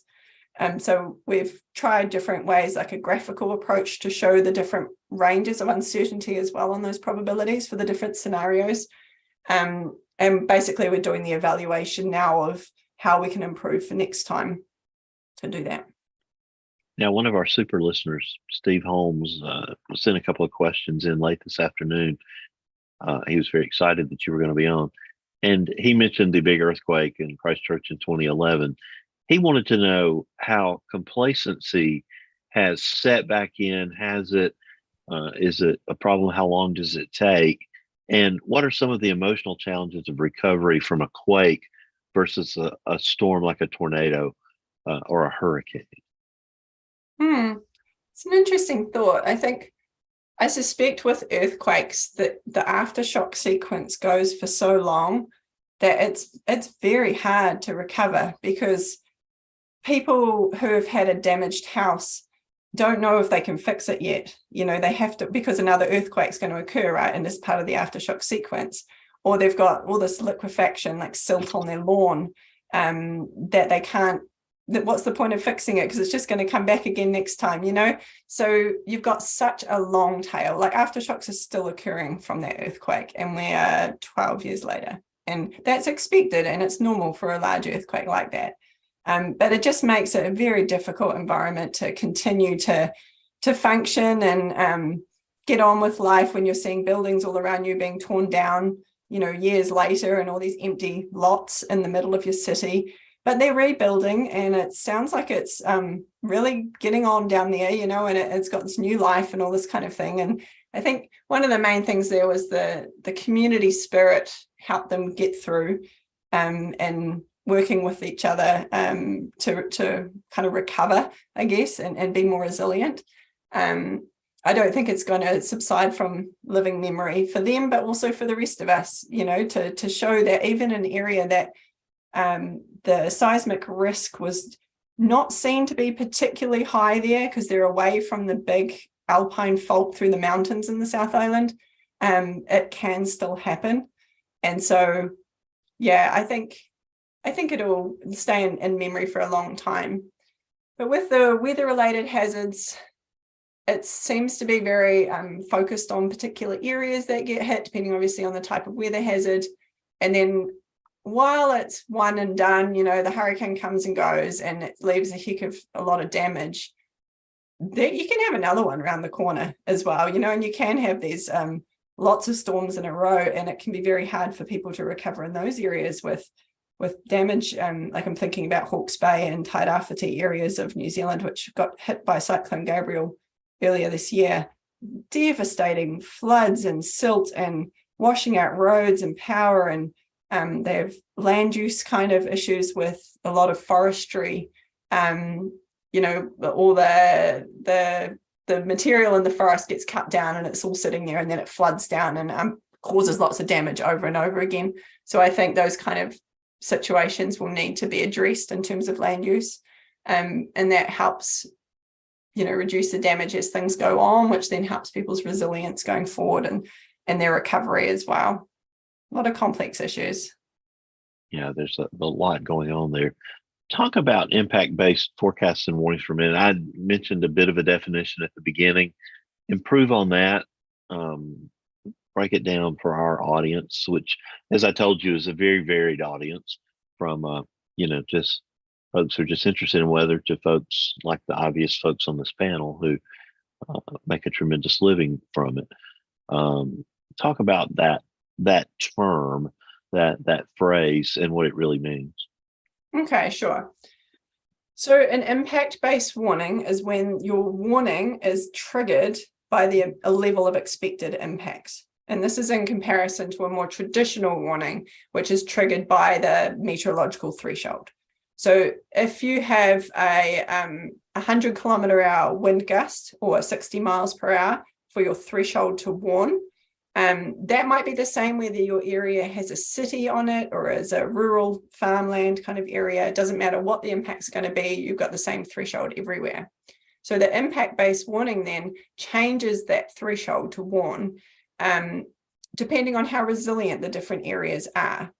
So we've tried different ways, like a graphical approach to show the different ranges of uncertainty as well on those probabilities for the different scenarios. And basically we're doing the evaluation now of how we can improve for next time to do that. Now, one of our super listeners, Steve Holmes, sent a couple of questions in late this afternoon. He was very excited that you were going to be on. And he mentioned the big earthquake in Christchurch in 2011. He wanted to know how complacency has set back in. Has it? Is it a problem? How long does it take? And what are some of the emotional challenges of recovery from a quake versus a storm like a tornado or a hurricane? It's an interesting thought. I suspect with earthquakes that the aftershock sequence goes for so long that it's very hard to recover, because people who have had a damaged house don't know if they can fix it yet. They have to, because another earthquake's going to occur, right? And as part of the aftershock sequence, or they've got all this liquefaction like silt on their lawn that they can't. What's the point of fixing it? Because it's just going to come back again next time, So you've got such a long tail. Like aftershocks are still occurring from that earthquake, and we are 12 years later. And that's expected, and it's normal for a large earthquake like that. But it just makes it a very difficult environment to continue to function and get on with life when you're seeing buildings all around you being torn down, years later, and all these empty lots in the middle of your city. But they're rebuilding, and it sounds like it's really getting on down there, and it's got this new life and all this kind of thing. And I think one of the main things there was the community spirit helped them get through, and working with each other to kind of recover, I guess, and be more resilient. I don't think it's going to subside from living memory for them, but also for the rest of us, to show that even an area that the seismic risk was not seen to be particularly high there, because they're away from the big alpine fault through the mountains in the South Island. It can still happen. And so, yeah, I think it'll stay in memory for a long time. But with the weather-related hazards, it seems to be very focused on particular areas that get hit, depending obviously on the type of weather hazard. And then while it's one and done, the hurricane comes and goes and it leaves a lot of damage, that you can have another one around the corner as well, and you can have these lots of storms in a row, and it can be very hard for people to recover in those areas with damage. Like I'm thinking about Hawke's Bay and Tairāwhiti areas of New Zealand, which got hit by Cyclone Gabriel earlier this year. Devastating floods and silt and washing out roads and power, and they have land use kind of issues with a lot of forestry. All the material in the forest gets cut down and it's all sitting there, and then it floods down and causes lots of damage over and over again. So I think those kind of situations will need to be addressed in terms of land use, and that helps reduce the damage as things go on, which then helps people's resilience going forward and their recovery as well. A lot of complex issues. Yeah, there's a lot going on there. Talk about impact-based forecasts and warnings for a minute. I mentioned a bit of a definition at the beginning. Improve on that. Break it down for our audience, which, as I told you, is a very varied audience, from just folks who are just interested in weather to folks like the obvious folks on this panel who make a tremendous living from it. Talk about that term, that phrase, and what it really means. Okay, sure. So an impact-based warning is when your warning is triggered by a level of expected impacts. And this is in comparison to a more traditional warning, which is triggered by the meteorological threshold. So if you have a 100 km/h wind gust or 60 miles per hour for your threshold to warn, that might be the same whether your area has a city on it or is a rural farmland kind of area. It doesn't matter what the impact's going to be, you've got the same threshold everywhere. So the impact-based warning then changes that threshold to warn, depending on how resilient the different areas are.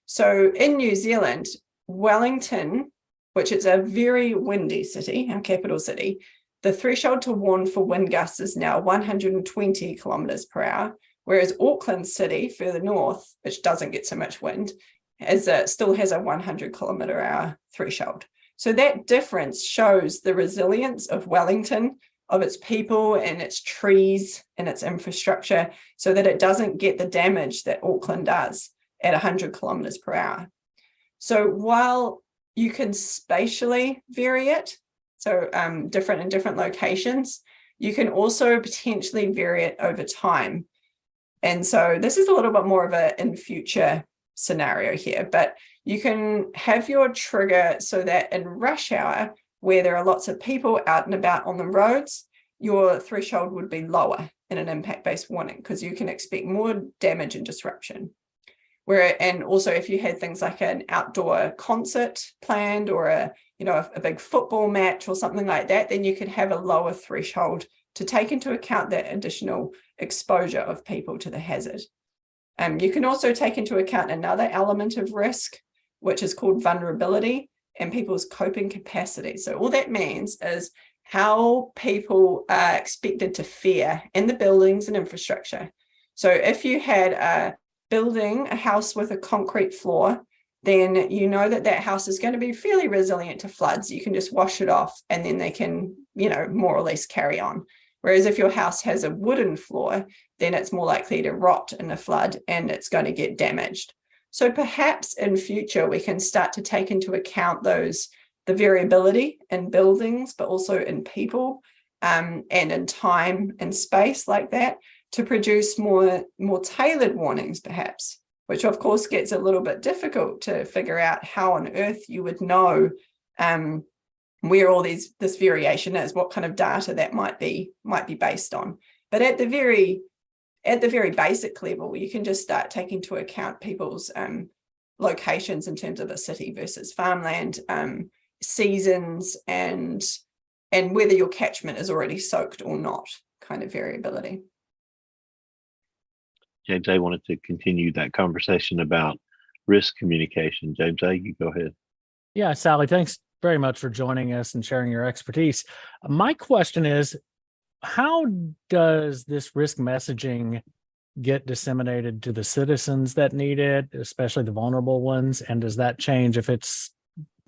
So in New Zealand, Wellington, which is a very windy city, our capital city, the threshold to warn for wind gusts is now 120 km/h, Whereas Auckland City, further north, which doesn't get so much wind, still has a 100-kilometre-hour threshold. So that difference shows the resilience of Wellington, of its people and its trees and its infrastructure, so that it doesn't get the damage that Auckland does at 100 kilometres per hour. So while you can spatially vary it, so different in different locations, you can also potentially vary it over time. And so this is a little bit more of a in future scenario here, but you can have your trigger so that in rush hour, where there are lots of people out and about on the roads, your threshold would be lower in an impact-based warning because you can expect more damage and disruption. And also if you had things like an outdoor concert planned or a big football match or something like that, then you could have a lower threshold to take into account that additional exposure of people to the hazard. You can also take into account another element of risk, which is called vulnerability and people's coping capacity. So all that means is how people are expected to fare in the buildings and infrastructure. So if you had a house with a concrete floor, then you know that house is going to be fairly resilient to floods. You can just wash it off and then they can, more or less carry on. Whereas if your house has a wooden floor, then it's more likely to rot in a flood and it's going to get damaged. So perhaps in future, we can start to take into account the variability in buildings, but also in people and in time and space like that to produce more tailored warnings, perhaps, which of course gets a little bit difficult to figure out how on earth you would know where all this variation is, what kind of data that might be based on. But at the very basic level, you can just start taking into account people's locations in terms of a city versus farmland, seasons, and whether your catchment is already soaked or not, kind of variability. James A. wanted to continue that conversation about risk communication. James A., you go ahead. Yeah, Sally, thanks very much for joining us and sharing your expertise. My question is, how does this risk messaging get disseminated to the citizens that need it, especially the vulnerable ones? And does that change if it's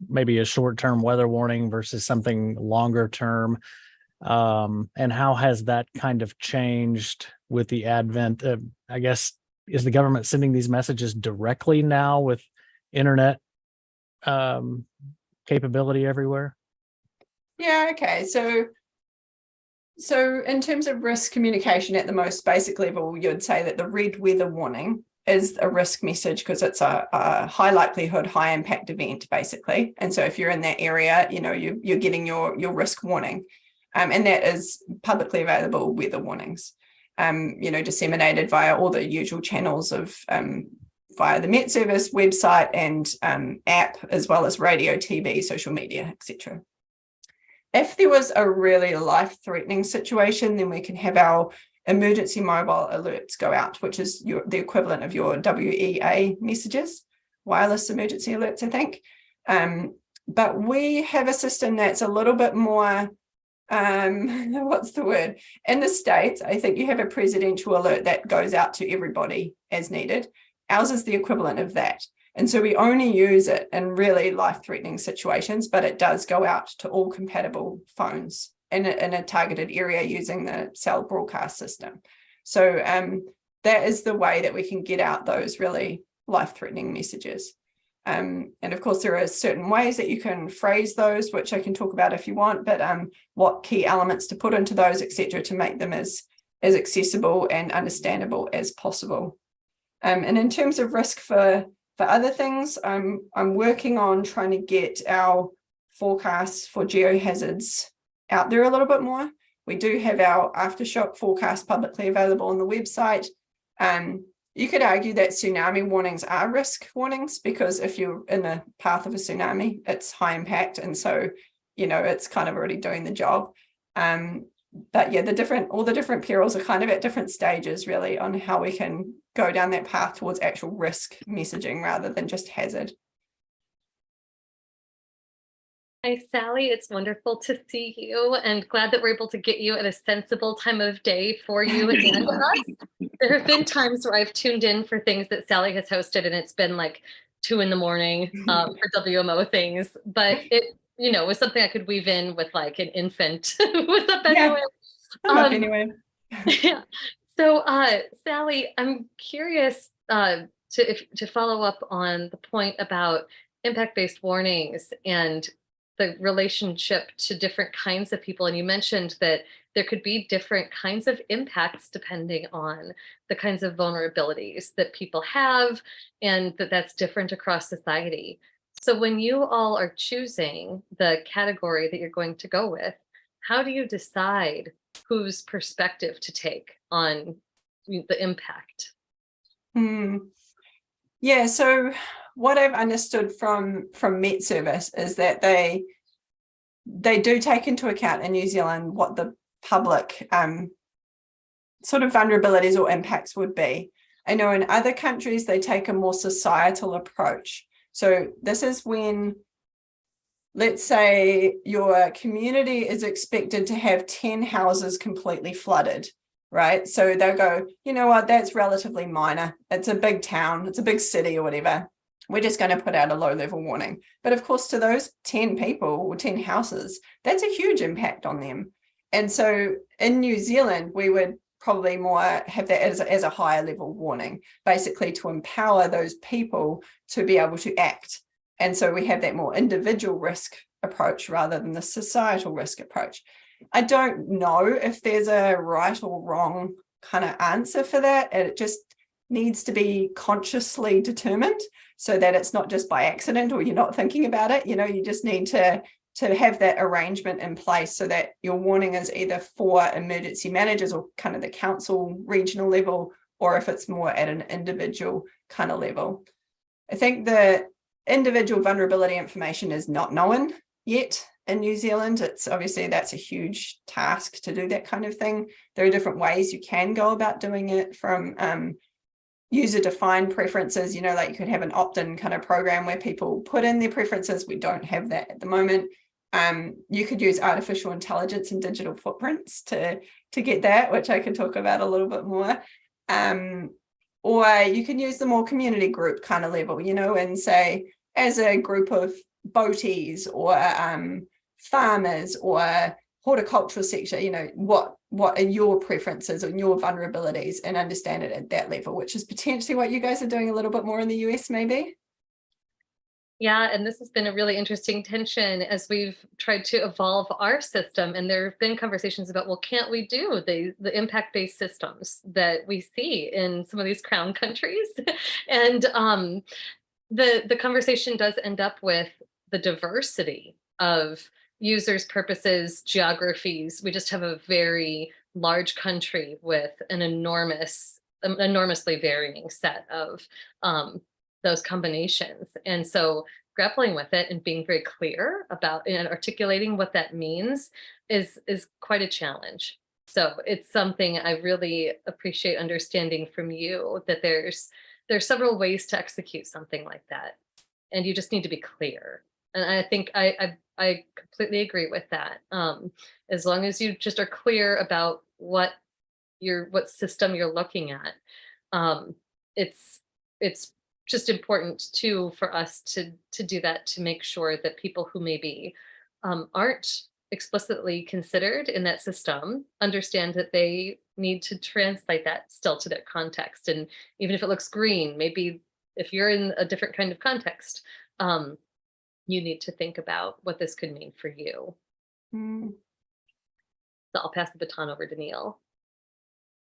maybe a short-term weather warning versus something longer term? And how has that kind of changed with the advent of, I guess, is the government sending these messages directly now with internet capability everywhere? Yeah, okay. So in terms of risk communication at the most basic level, you'd say that the red weather warning is a risk message because it's a high likelihood, high impact event, basically. And so if you're in that area, you're getting your risk warning. And that is publicly available weather warnings, disseminated via all the usual channels of via the Met Service website and app, as well as radio, TV, social media, etc. If there was a really life-threatening situation, then we can have our emergency mobile alerts go out, which is the equivalent of your WEA messages, wireless emergency alerts, I think. But we have a system that's a little bit more, what's the word? In the States, I think you have a presidential alert that goes out to everybody as needed. Ours is the equivalent of that. And so we only use it in really life-threatening situations, but it does go out to all compatible phones in a targeted area using the cell broadcast system. So that is the way that we can get out those really life-threatening messages. And of course, there are certain ways that you can phrase those, which I can talk about if you want, but what key elements to put into those, etc., to make them as accessible and understandable as possible. And in terms of risk for other things, I'm working on trying to get our forecasts for geohazards out there a little bit more. We do have our aftershock forecast publicly available on the website. You could argue that tsunami warnings are risk warnings because if you're in the path of a tsunami, it's high impact. And so, it's kind of already doing the job. But yeah, all the different perils are kind of at different stages really on how we can go down that path towards actual risk messaging rather than just hazard. Hi, Sally. It's wonderful to see you and glad that we're able to get you at a sensible time of day for you and us. There have been times where I've tuned in for things that Sally has hosted, and it's been like 2 a.m. For WMO things, but it, was something I could weave in with like an infant. What's up anyway? I'm up anyway. Yeah. So, Sally, I'm curious to follow up on the point about impact-based warnings and the relationship to different kinds of people. And you mentioned that there could be different kinds of impacts depending on the kinds of vulnerabilities that people have, and that's different across society. So when you all are choosing the category that you're going to go with, how do you decide whose perspective to take on the impact? Yeah, so what I've understood from Met Service is that they do take into account in New Zealand what the public sort of vulnerabilities or impacts would be. I know in other countries they take a more societal approach. So this is when, let's say your community is expected to have 10 houses completely flooded, right? So they'll go, you know what, that's relatively minor. It's a big town, it's a big city or whatever. We're just going to put out a low-level warning. But of course, to those 10 people or 10 houses, that's a huge impact on them. And so in New Zealand, we would probably more have that as a higher level warning, basically to empower those people to be able to act. And so we have that more individual risk approach rather than the societal risk approach. I don't know if there's a right or wrong kind of answer for that. It just needs to be consciously determined so that it's not just by accident or you're not thinking about it. You just need to have that arrangement in place so that your warning is either for emergency managers or kind of the council regional level, or if it's more at an individual kind of level. I think the individual vulnerability information is not known yet in New Zealand. It's obviously that's a huge task to do that kind of thing. There are different ways you can go about doing it, from user-defined preferences, like you could have an opt-in kind of program where people put in their preferences. We don't have that at the moment. You could use artificial intelligence and digital footprints to get that, which I can talk about a little bit more. Or you can use the more community group kind of level, and say, as a group of boaties or farmers or horticultural sector, what are your preferences and your vulnerabilities, and understand it at that level, which is potentially what you guys are doing a little bit more in the US maybe. Yeah, and this has been a really interesting tension as we've tried to evolve our system. And there have been conversations about, well, can't we do the impact-based systems that we see in some of these crown countries? And the conversation does end up with the diversity of users, purposes, geographies. We just have a very large country with an enormously varying set of those combinations. And so grappling with it and being very clear about and articulating what that means is quite a challenge. So it's something I really appreciate understanding from you, that there's several ways to execute something like that, and you just need to be clear. And I think I completely agree with that. As long as you just are clear about what system you're looking at, it's just important too for us to do that, to make sure that people who maybe aren't explicitly considered in that system understand that they need to translate that still to their context. And even if it looks green, maybe if you're in a different kind of context, you need to think about what this could mean for you. So I'll pass the baton over to Neil.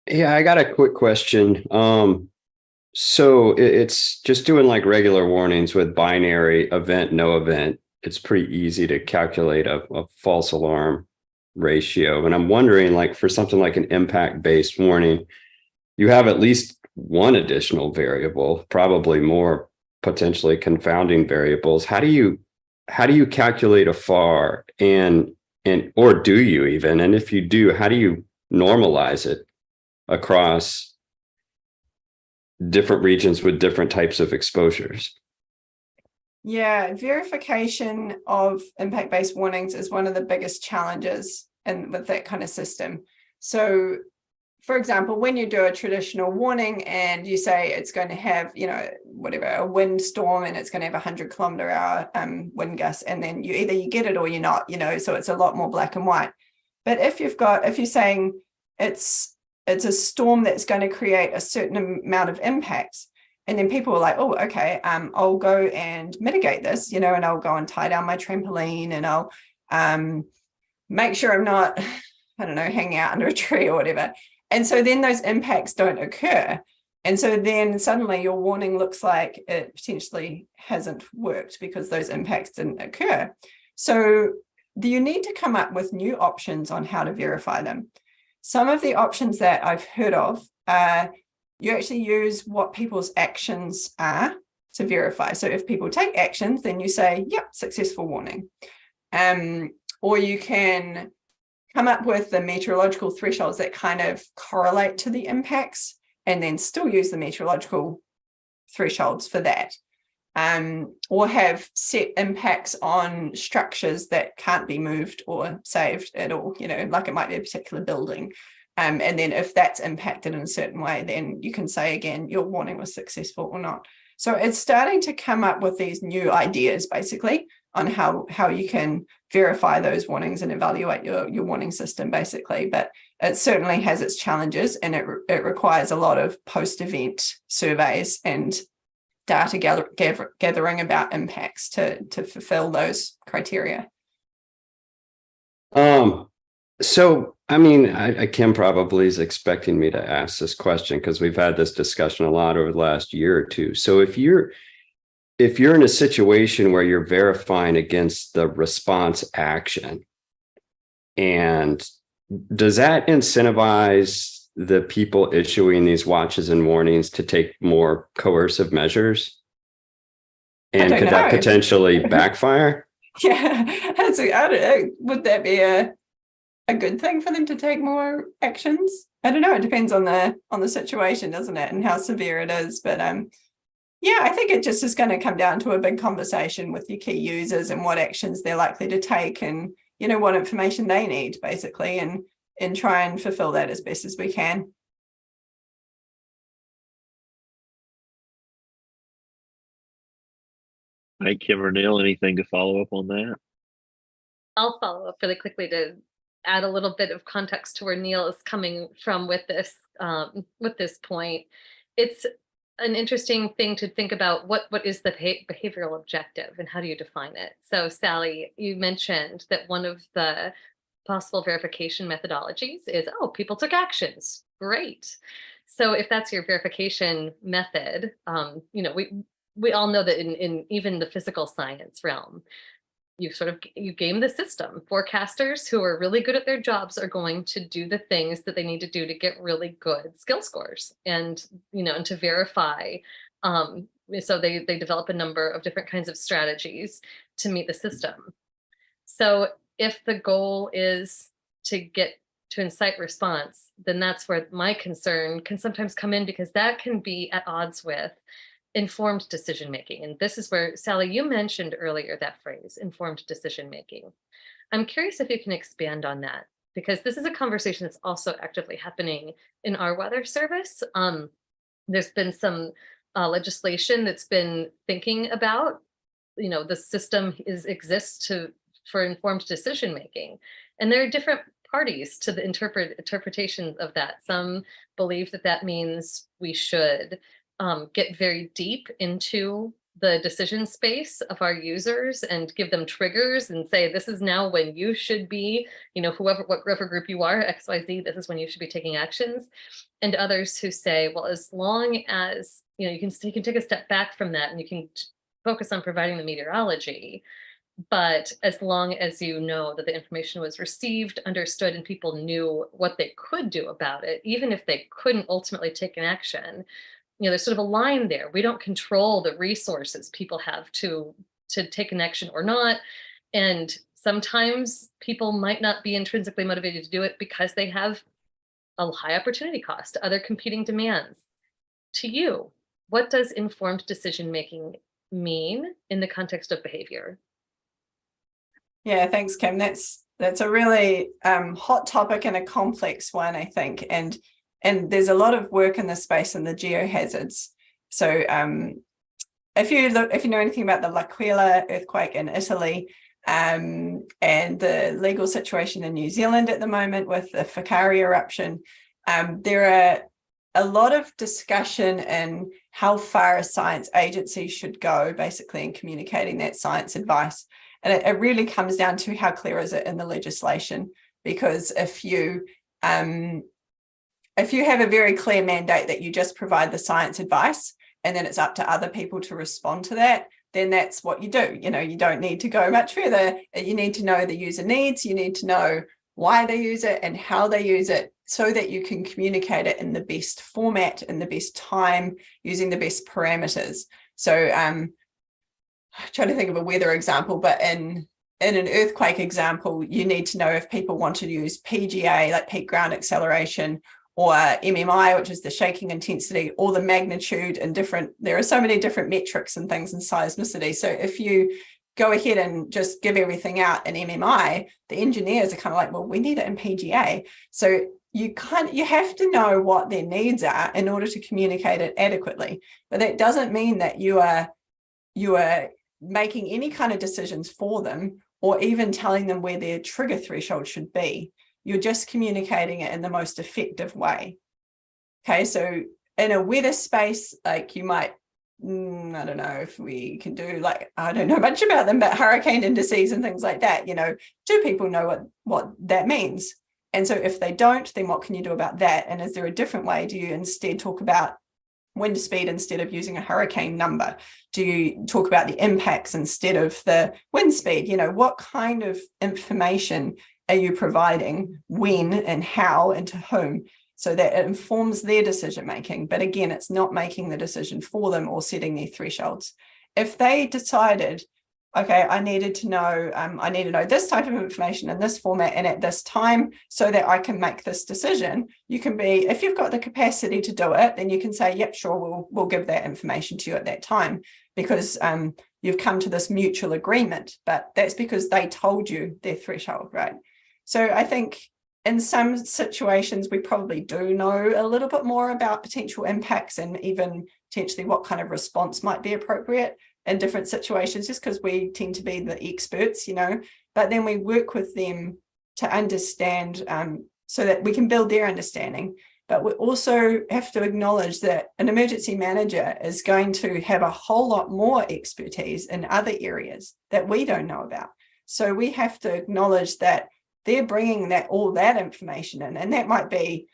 Yeah, I got a quick question. So it's just doing like regular warnings with binary event, no event. It's pretty easy to calculate a false alarm ratio. And I'm wondering, like, for something like an impact-based warning, you have at least one additional variable, probably more potentially confounding variables. How do you calculate a FAR, and or do you even? And if you do, how do you normalize it across different regions with different types of exposures? Yeah, verification of impact-based warnings is one of the biggest challenges with that kind of system. So for example, when you do a traditional warning and you say it's going to have, whatever, a windstorm and it's going to have 100-kilometer-hour wind gusts, and then you get it or you're not, so it's a lot more black and white. But if you're saying it's a storm that's going to create a certain amount of impacts, and then people are like, oh, okay, I'll go and mitigate this, and I'll go and tie down my trampoline, and I'll make sure I'm not, I don't know, hanging out under a tree or whatever. And so then those impacts don't occur. And so then suddenly your warning looks like it potentially hasn't worked because those impacts didn't occur. So you need to come up with new options on how to verify them. Some of the options that I've heard of, you actually use what people's actions are to verify. So if people take actions, then you say, yep, successful warning. Or you can come up with the meteorological thresholds that kind of correlate to the impacts, and then still use the meteorological thresholds for that. Or have set impacts on structures that can't be moved or saved at all, like it might be a particular building. And then if that's impacted in a certain way, then you can say again, your warning was successful or not. So it's starting to come up with these new ideas, basically, on how you can verify those warnings and evaluate your warning system, basically. But it certainly has its challenges, and it requires a lot of post-event surveys and data gathering about impacts to fulfill those criteria. So, I mean, Kim probably is expecting me to ask this question because we've had this discussion a lot over the last year or two. So if you're in a situation where you're verifying against the response action, and does that incentivize the people issuing these watches and warnings to take more coercive measures? And could that potentially backfire? Yeah, I don't know. Would that be a good thing for them to take more actions? I don't know. It depends on the situation, doesn't it, and how severe it is. But yeah, I think it just is going to come down to a big conversation with your key users and what actions they're likely to take, and what information they need, basically, and try and fulfill that as best as we can. Hey, Kim or Neil, anything to follow up on that? I'll follow up really quickly to add a little bit of context to where Neil is coming from with this point. It's an interesting thing to think about. What is the behavioral objective, and how do you define it? So Sally, you mentioned that one of the possible verification methodologies is, people took actions. Great. So if that's your verification method, we all know that in even the physical science realm, you game the system. Forecasters who are really good at their jobs are going to do the things that they need to do to get really good skill scores, and and to verify. So they develop a number of different kinds of strategies to meet the system. So if the goal is to incite response, then that's where my concern can sometimes come in, because that can be at odds with informed decision making. And this is where, Sally, you mentioned earlier that phrase, informed decision making. I'm curious if you can expand on that, because this is a conversation that's also actively happening in our weather service. There's been some legislation that's been thinking about, the system exists for informed decision making, and there are different parties to the interpretation of that. Some believe that means we should get very deep into the decision space of our users and give them triggers and say, this is now when you should be, whatever group you are, XYZ, this is when you should be taking actions. And others who say, well, as long as, you can take a step back from that and you can focus on providing the meteorology, but as long as you know that the information was received, understood, and people knew what they could do about it, even if they couldn't ultimately take an action, there's sort of a line there. We don't control the resources people have to take an action or not. And sometimes people might not be intrinsically motivated to do it because they have a high opportunity cost, other competing demands. To you, what does informed decision-making mean in the context of behavior? Yeah, thanks, Kim. That's a really hot topic and a complex one, I think. And And there's a lot of work in this space in the geohazards. So if you know anything about the L'Aquila earthquake in Italy, and the legal situation in New Zealand at the moment with the Whakaari eruption, there are a lot of discussion in how far a science agency should go, basically, in communicating that science advice. And it really comes down to how clear is it in the legislation, because if you have a very clear mandate that you just provide the science advice and then it's up to other people to respond to that, then that's what you do. You know, you don't need to go much further. You need to know the user needs, you need to know why they use it and how they use it, so that you can communicate it in the best format, in the best time, using the best parameters. So I'm trying to think of a weather example, but in an earthquake example, you need to know if people want to use PGA, like peak ground acceleration, or MMI, which is the shaking intensity, or the magnitude, and there are so many different metrics and things in seismicity. So if you go ahead and just give everything out in MMI, the engineers are kind of like, well, we need it in PGA. So you have to know what their needs are in order to communicate it adequately. But that doesn't mean that you are making any kind of decisions for them, or even telling them where their trigger threshold should be. You're just communicating it in the most effective way. Okay, so in a weather space, like you might, I don't know if we can do, like, I don't know much about them, but hurricane indices and things like that, you know, do people know what that means? And so if they don't, then what can you do about that? And is there a different way? Do you instead talk about wind speed instead of using a hurricane number? Do you talk about the impacts instead of the wind speed? You know, what kind of information are you providing, when and how and to whom, so that it informs their decision making? But again, it's not making the decision for them or setting their thresholds. If they decided, okay, I need to know this type of information in this format and at this time, so that I can make this decision, you can be, if you've got the capacity to do it, then you can say, yep, sure, we'll give that information to you at that time, because you've come to this mutual agreement. But that's because they told you their threshold, right? So I think in some situations, we probably do know a little bit more about potential impacts, and even potentially what kind of response might be appropriate in different situations, just because we tend to be the experts, you know. But then we work with them to understand, so that we can build their understanding. But we also have to acknowledge that an emergency manager is going to have a whole lot more expertise in other areas that we don't know about. So we have to acknowledge that they're bringing all that information in, and that might be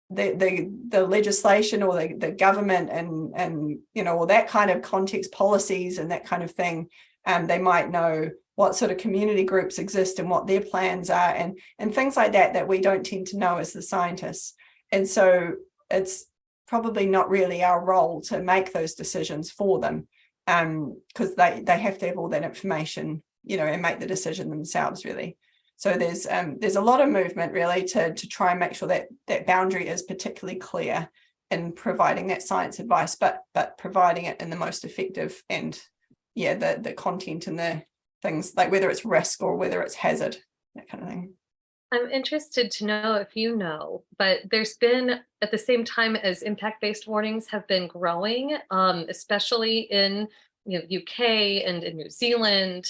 the legislation or the government and you know, all that kind of context, policies and that kind of thing. They might know what sort of community groups exist and what their plans are, and things like that we don't tend to know as the scientists. And so it's probably not really our role to make those decisions for them, because they have to have all that information, you know, and make the decision themselves, really. So there's a lot of movement, really, to try and make sure that that boundary is particularly clear in providing that science advice, but providing it in the most effective, and the content and the things, like whether it's risk or whether it's hazard, that kind of thing. I'm interested to know if you know, but there's been, at the same time as impact-based warnings have been growing, especially in UK and in New Zealand,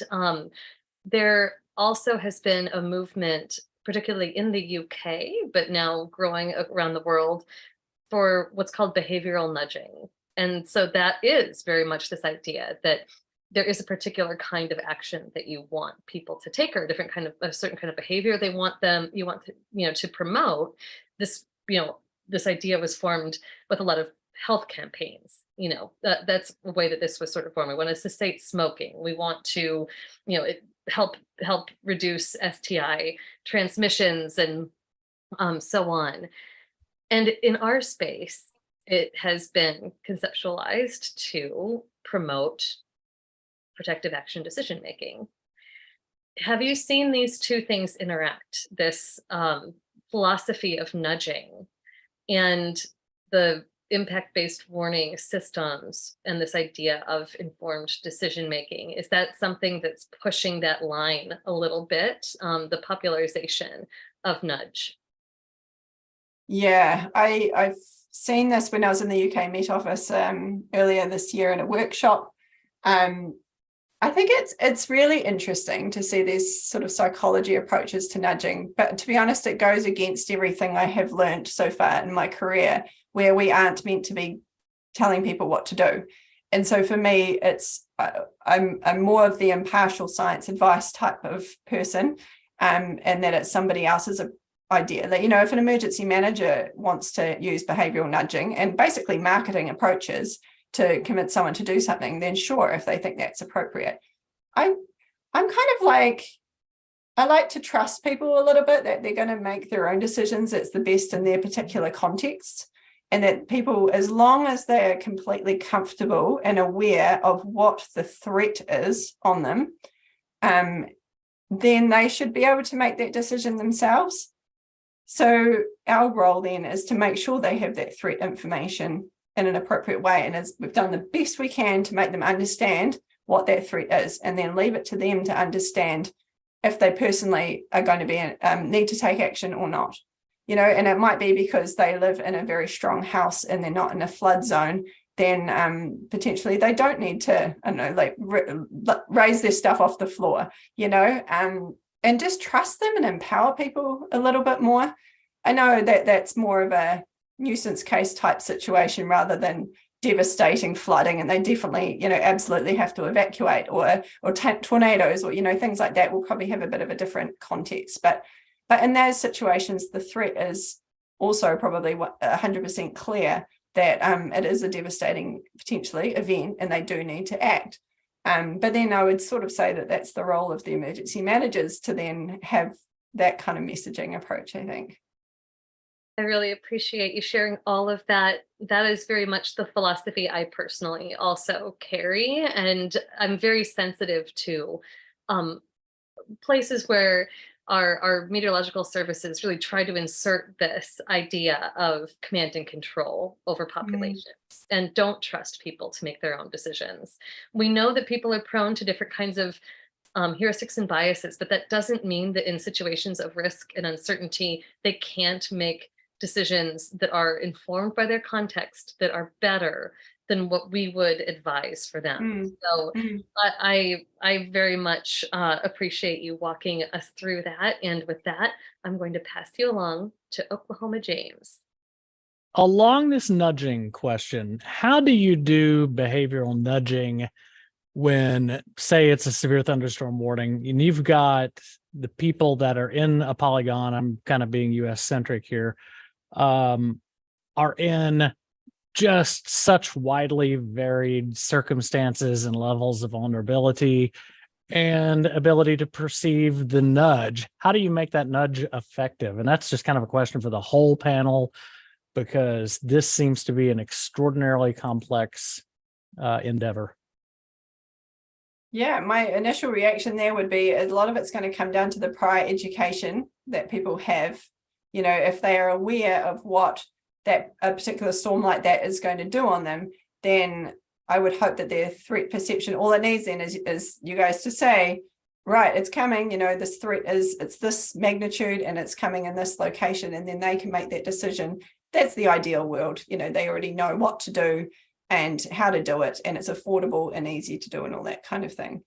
there also has been a movement, particularly in the UK, but now growing around the world, for what's called behavioral nudging. And so that is very much this idea that there is a particular kind of action that you want people to take, or a certain kind of behavior you want to promote. This, this idea was formed with a lot of health campaigns. That's the way that this was sort of formed. We want to cessate smoking. We want to, help reduce STI transmissions and so on. And in our space, it has been conceptualized to promote protective action decision making. Have you seen these two things interact? This philosophy of nudging and the impact-based warning systems, and this idea of informed decision making? Is that something that's pushing that line a little bit, the popularization of nudge? Yeah, I've seen this when I was in the UK Met Office earlier this year in a workshop. I think it's really interesting to see these sort of psychology approaches to nudging, but to be honest, it goes against everything I have learned so far in my career, where we aren't meant to be telling people what to do. And so for me, it's I'm more of the impartial science advice type of person, and that it's somebody else's idea. That, you know, if an emergency manager wants to use behavioral nudging and basically marketing approaches to convince someone to do something, then sure, if they think that's appropriate. I'm kind of like, I like to trust people a little bit that they're going to make their own decisions that's the best in their particular context, and that people, as long as they're completely comfortable and aware of what the threat is on them, then they should be able to make that decision themselves. So our role then is to make sure they have that threat information in an appropriate way. And as we've done the best we can to make them understand what that threat is, and then leave it to them to understand if they personally are going to be need to take action or not. You know, and it might be because they live in a very strong house and they're not in a flood zone, then potentially they don't need to, I don't know, like raise their stuff off the floor, you know, and just trust them and empower people a little bit more. I know that that's more of a nuisance case type situation rather than devastating flooding, and they definitely, you know, absolutely have to evacuate, or tornadoes, or, you know, things like that will probably have a bit of a different context. But in those situations, the threat is also probably 100% clear that it is a devastating potentially event and they do need to act. But then I would sort of say that that's the role of the emergency managers to then have that kind of messaging approach, I think. I really appreciate you sharing all of that. That is very much the philosophy I personally also carry. And I'm very sensitive to places where our meteorological services really try to insert this idea of command and control over populations and don't trust people to make their own decisions. We know that people are prone to different kinds of heuristics and biases, but that doesn't mean that in situations of risk and uncertainty, they can't make decisions that are informed by their context, that are better than what we would advise for them. So I very much appreciate you walking us through that. And with that, I'm going to pass you along to Oklahoma James. Along this nudging question, how do you do behavioral nudging when, say, it's a severe thunderstorm warning and you've got the people that are in a polygon, I'm kind of being US centric here, are in just such widely varied circumstances and levels of vulnerability and ability to perceive the nudge? How do you make that nudge effective? And that's just kind of a question for the whole panel, because this seems to be an extraordinarily complex endeavor. Yeah, my initial reaction there would be a lot of it's going to come down to the prior education that people have. You know, if they are aware of what that a particular storm like that is going to do on them, then I would hope that their threat perception, all it needs then is you guys to say, right, it's coming, you know, this threat it's this magnitude and it's coming in this location, and then they can make that decision. That's the ideal world. You know, they already know what to do and how to do it, and it's affordable and easy to do and all that kind of thing.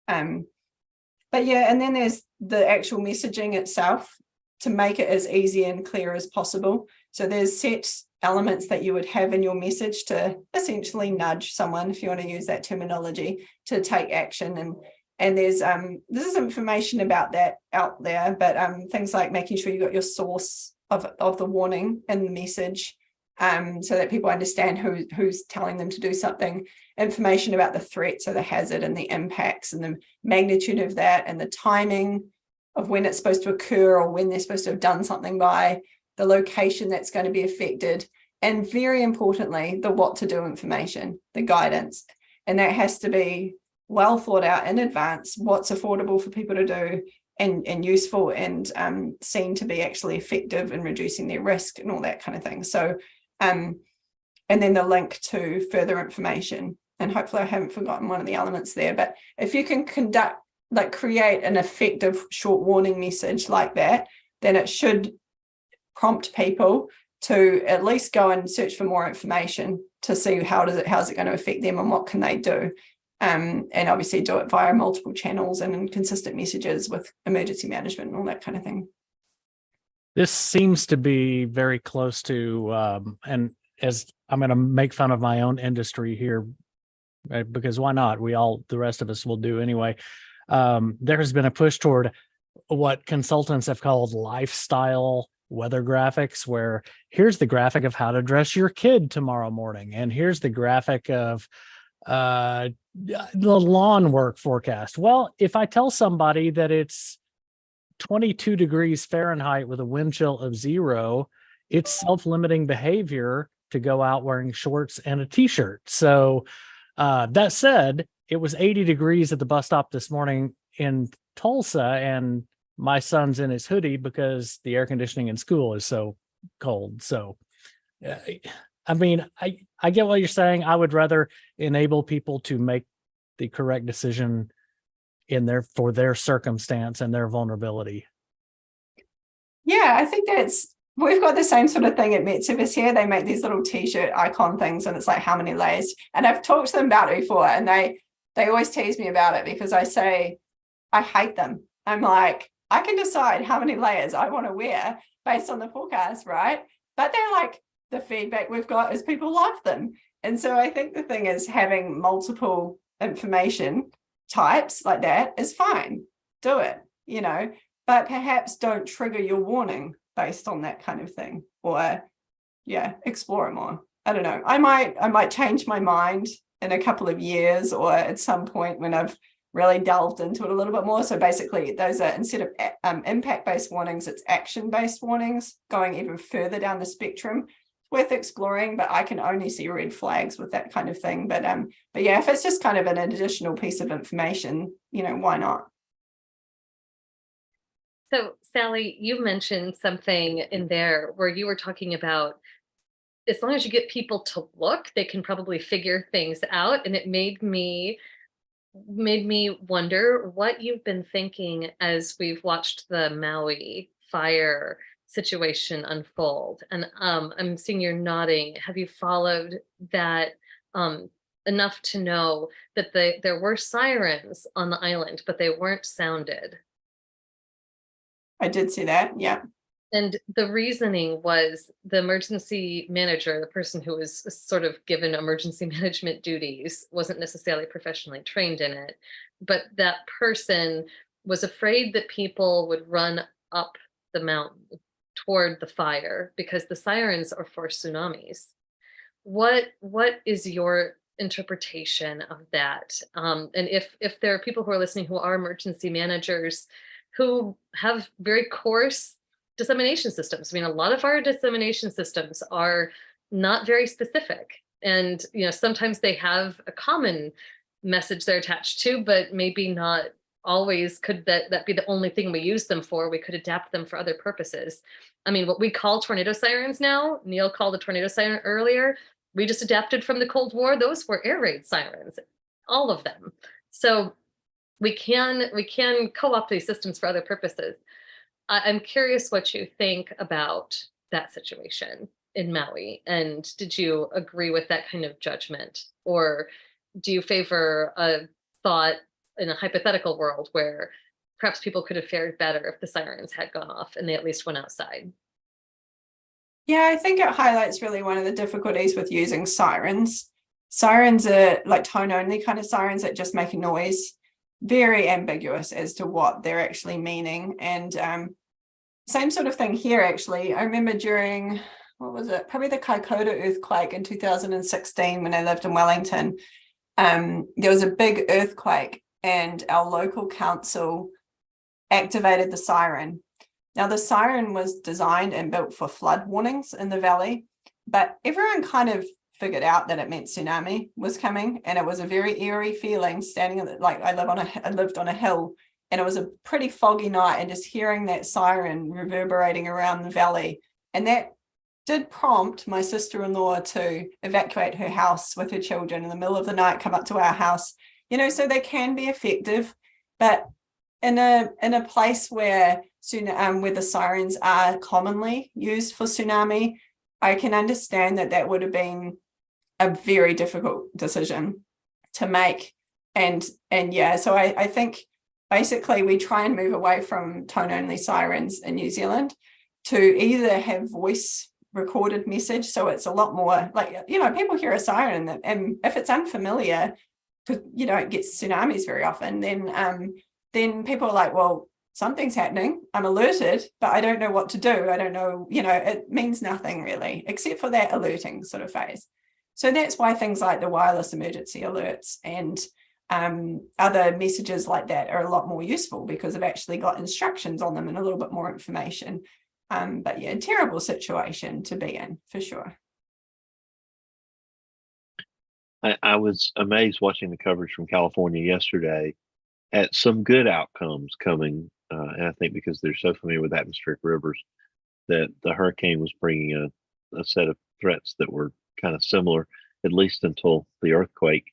But yeah, and then there's the actual messaging itself to make it as easy and clear as possible. So there's set elements that you would have in your message to essentially nudge someone, if you want to use that terminology, to take action. And there's this is information about that out there, but things like making sure you got your source of the warning in the message, so that people understand who's telling them to do something, information about the threat, so the hazard and the impacts and the magnitude of that, and the timing of when it's supposed to occur or when they're supposed to have done something by, the location that's going to be affected, and very importantly, the what to do information, the guidance. And that has to be well thought out in advance, what's affordable for people to do and useful and seen to be actually effective in reducing their risk and all that kind of thing. So, and then the link to further information. And hopefully I haven't forgotten one of the elements there, but if you can create an effective short warning message like that, then it should prompt people to at least go and search for more information to see how's it going to affect them and what can they do. And obviously do it via multiple channels and in consistent messages with emergency management and all that kind of thing. This seems to be very close to, and as I'm going to make fun of my own industry here, because why not? The rest of us will do anyway. There has been a push toward what consultants have called lifestyle weather graphics, where here's the graphic of how to dress your kid tomorrow morning, and here's the graphic of the lawn work forecast. Well, if I tell somebody that it's 22 degrees Fahrenheit with a wind chill of 0, it's self-limiting behavior to go out wearing shorts and a t-shirt. So that said, it was 80 degrees at the bus stop this morning in Tulsa, and my son's in his hoodie because the air conditioning in school is so cold. So I mean, I get what you're saying. I would rather enable people to make the correct decision for their circumstance and their vulnerability. Yeah, I think we've got the same sort of thing at Met Service here. They make these little t-shirt icon things, and it's like how many layers. And I've talked to them about it before, and they always tease me about it because I say I hate them. I'm like, I can decide how many layers I want to wear based on the forecast, right? But they're like, the feedback we've got is people love them. And so I think the thing is having multiple information types like that is fine. Do it, but perhaps don't trigger your warning based on that kind of thing, or explore it more. I don't know. I might change my mind in a couple of years or at some point when I've really delved into it a little bit more. So basically those are, instead of impact-based warnings, it's action-based warnings going even further down the spectrum. Worth exploring, but I can only see red flags with that kind of thing. But yeah, if it's just kind of an additional piece of information, why not? So Sally, you mentioned something in there where you were talking about, as long as you get people to look, they can probably figure things out. And it made me wonder what you've been thinking as we've watched the Maui fire situation unfold. And I'm seeing you're nodding. Have you followed that enough to know that there were sirens on the island, but they weren't sounded? I did see that, yeah. And the reasoning was the emergency manager, the person who was sort of given emergency management duties, wasn't necessarily professionally trained in it, but that person was afraid that people would run up the mountain toward the fire because the sirens are for tsunamis. What is your interpretation of that? And if there are people who are listening who are emergency managers who have very coarse dissemination systems. I mean, a lot of our dissemination systems are not very specific. And, sometimes they have a common message they're attached to, but maybe not always could that be the only thing we use them for. We could adapt them for other purposes. I mean, what we call tornado sirens now, Neil called a tornado siren earlier, we just adapted from the Cold War. Those were air raid sirens, all of them. So we can co-opt these systems for other purposes. I'm curious what you think about that situation in Maui. And did you agree with that kind of judgment? Or do you favor a thought in a hypothetical world where perhaps people could have fared better if the sirens had gone off and they at least went outside? Yeah, I think it highlights really one of the difficulties with using sirens. Sirens are like tone-only kind of sirens that just make a noise. Very ambiguous as to what they're actually meaning. And same sort of thing here, actually. I remember during, what was it? Probably the Kaikoura earthquake in 2016 when I lived in Wellington. There was a big earthquake and our local council activated the siren. Now, the siren was designed and built for flood warnings in the valley, but everyone kind of figured out that it meant tsunami was coming, and it was a very eerie feeling standing I lived on a hill, and it was a pretty foggy night, and just hearing that siren reverberating around the valley, and that did prompt my sister-in-law to evacuate her house with her children in the middle of the night, come up to our house. So they can be effective, but in a place where the sirens are commonly used for tsunami, I can understand that would have been a very difficult decision to make. And yeah, so I think basically we try and move away from tone-only sirens in New Zealand to either have voice recorded message. So it's a lot more like, people hear a siren and if it's unfamiliar, because you don't get tsunamis very often, then people are like, well, something's happening. I'm alerted, but I don't know what to do. I don't know, it means nothing really, except for that alerting sort of phase. So that's why things like the wireless emergency alerts and other messages like that are a lot more useful because they've actually got instructions on them and a little bit more information. But yeah, terrible situation to be in for sure. I was amazed watching the coverage from California yesterday at some good outcomes coming. And I think because they're so familiar with atmospheric rivers, that the hurricane was bringing a set of threats that were kind of similar, at least until the earthquake,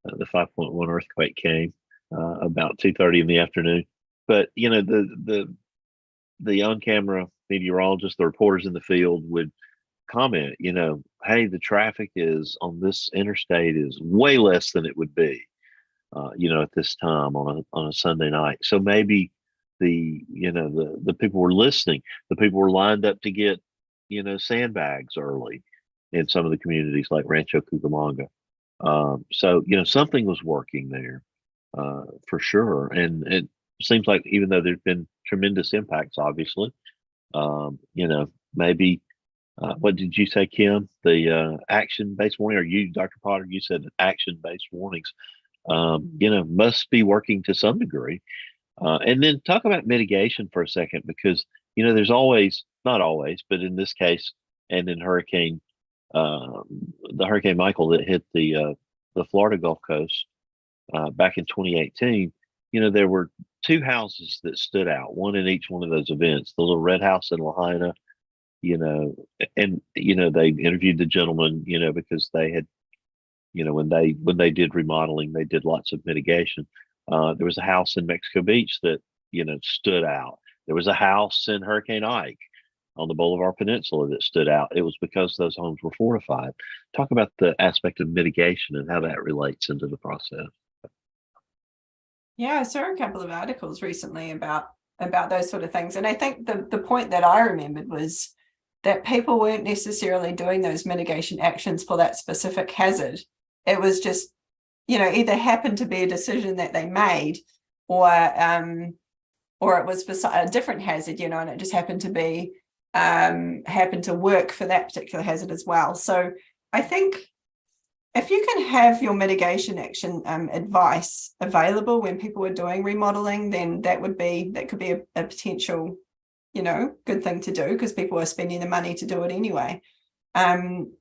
the 5.1 earthquake came about 2:30 in the afternoon. But the on-camera meteorologists, the reporters in the field would comment, hey, the traffic is on this interstate is way less than it would be, at this time on a Sunday night. So maybe the people were listening. The people were lined up to get, sandbags early in some of the communities like Rancho Cucamonga. So, something was working there for sure. And it seems like even though there's been tremendous impacts, obviously, maybe, what did you say, Kim? The action-based warning, or you, Dr. Potter, you said action-based warnings, must be working to some degree. And then talk about mitigation for a second, because, there's always, not always, but in this case, and in the Hurricane Michael that hit the Florida Gulf Coast back in 2018, there were two houses that stood out, one in each one of those events. The little red house in Lahaina, and they interviewed the gentleman, because they had, when they did remodeling, they did lots of mitigation. There was a house in Mexico Beach that stood out. There was a house in Hurricane Ike on the Bolivar Peninsula that stood out. It was because those homes were fortified. Talk about the aspect of mitigation and how that relates into the process. Yeah, I saw a couple of articles recently about those sort of things. And I think the point that I remembered was that people weren't necessarily doing those mitigation actions for that specific hazard. It was just, either happened to be a decision that they made, or it was for a different hazard, and it just happened to work for that particular hazard as well. So I think if you can have your mitigation action advice available when people are doing remodeling, then that could be a potential, good thing to do, because people are spending the money to do it anyway. And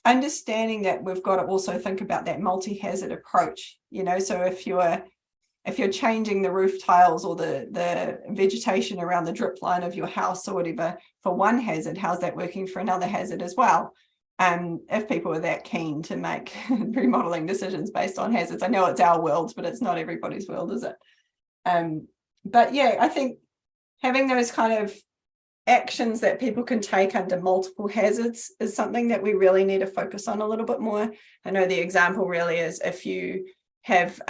understanding that we've got to also think about that multi-hazard approach, so if you're changing the roof tiles or the vegetation around the drip line of your house or whatever for one hazard, how's that working for another hazard as well? If people are that keen to make remodeling decisions based on hazards. I know it's our world, but it's not everybody's world, is it? But yeah, I think having those kind of actions that people can take under multiple hazards is something that we really need to focus on a little bit more. I know the example really is if you have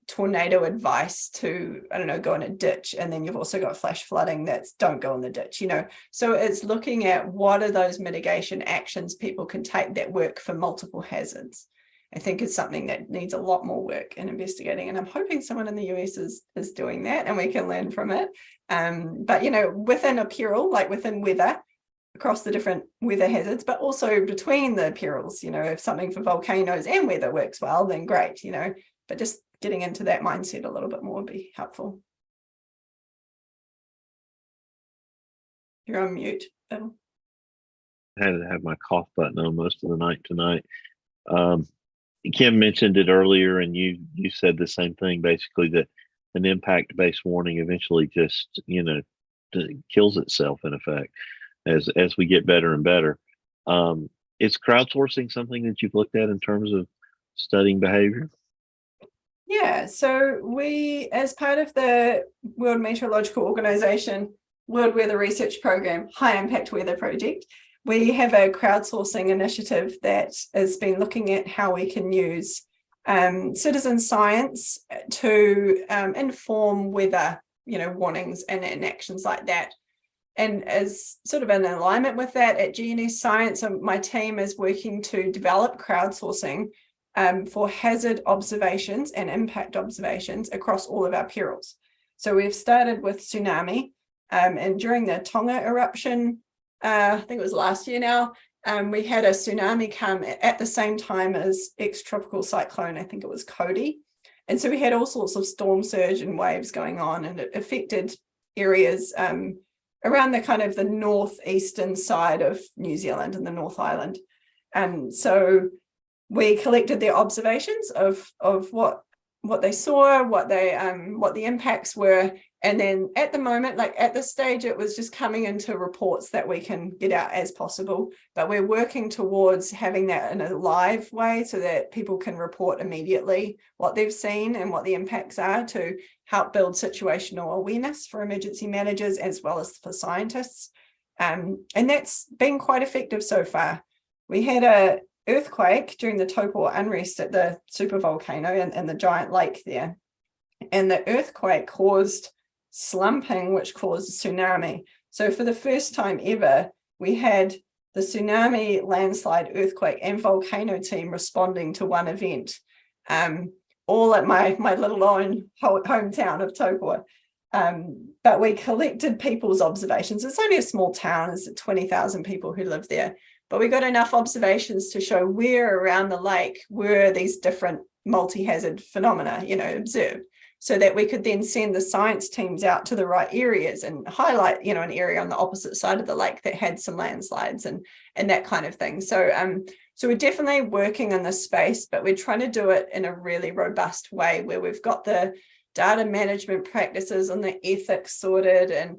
tornado advice to, go in a ditch, and then you've also got flash flooding that's don't go in the ditch, So it's looking at what are those mitigation actions people can take that work for multiple hazards. I think it's something that needs a lot more work in investigating, and I'm hoping someone in the US is doing that and we can learn from it. But within a peril, like within weather, across the different weather hazards, but also between the perils, if something for volcanoes and weather works well, then great, but just getting into that mindset a little bit more would be helpful. You're on mute, Bill. I had to have my cough button on most of the night tonight. Kim mentioned it earlier, and you said the same thing, basically, that an impact-based warning eventually just, kills itself in effect as we get better and better. Is crowdsourcing something that you've looked at in terms of studying behavior? Yeah, so we, as part of the World Meteorological Organization, World Weather Research Program, High Impact Weather Project, we have a crowdsourcing initiative that has been looking at how we can use citizen science to inform weather, warnings and actions like that. And as sort of in alignment with that, at GNS Science, my team is working to develop crowdsourcing for hazard observations and impact observations across all of our perils. So we've started with tsunami, and during the Tonga eruption, I think it was last year now, we had a tsunami come at the same time as ex-tropical cyclone, I think it was Cody. And so we had all sorts of storm surge and waves going on, and it affected areas around the kind of the northeastern side of New Zealand and the North Island. And so we collected their observations of what they saw, what the impacts were. And then at the moment, like at this stage, it was just coming into reports that we can get out as possible. But we're working towards having that in a live way so that people can report immediately what they've seen and what the impacts are, to help build situational awareness for emergency managers as well as for scientists. And that's been quite effective so far. We had a earthquake during the Taupo unrest at the supervolcano and the giant lake there. And the earthquake caused slumping, which caused a tsunami. So for the first time ever, we had the tsunami, landslide, earthquake, and volcano team responding to one event, all at my little own hometown of Taupo. But we collected people's observations. It's only a small town, there's 20,000 people who live there. But we got enough observations to show where around the lake were these different multi-hazard phenomena, observed, so that we could then send the science teams out to the right areas and highlight, an area on the opposite side of the lake that had some landslides and that kind of thing. So we're definitely working in this space, but we're trying to do it in a really robust way where we've got the data management practices and the ethics sorted, and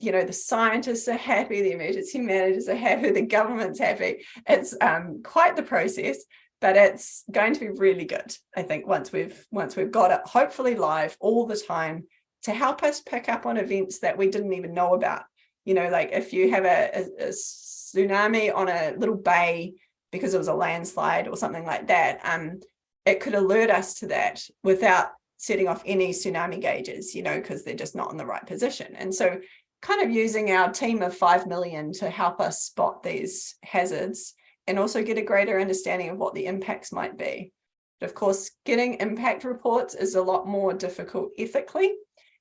the scientists are happy, the emergency managers are happy, the government's happy. It's quite the process, but it's going to be really good, I think, once we've got it hopefully live all the time to help us pick up on events that we didn't even know about. Like if you have a tsunami on a little bay because it was a landslide or something like that, it could alert us to that without setting off any tsunami gauges, because they're just not in the right position. And so kind of using our team of 5 million to help us spot these hazards and also get a greater understanding of what the impacts might be. But of course, getting impact reports is a lot more difficult ethically,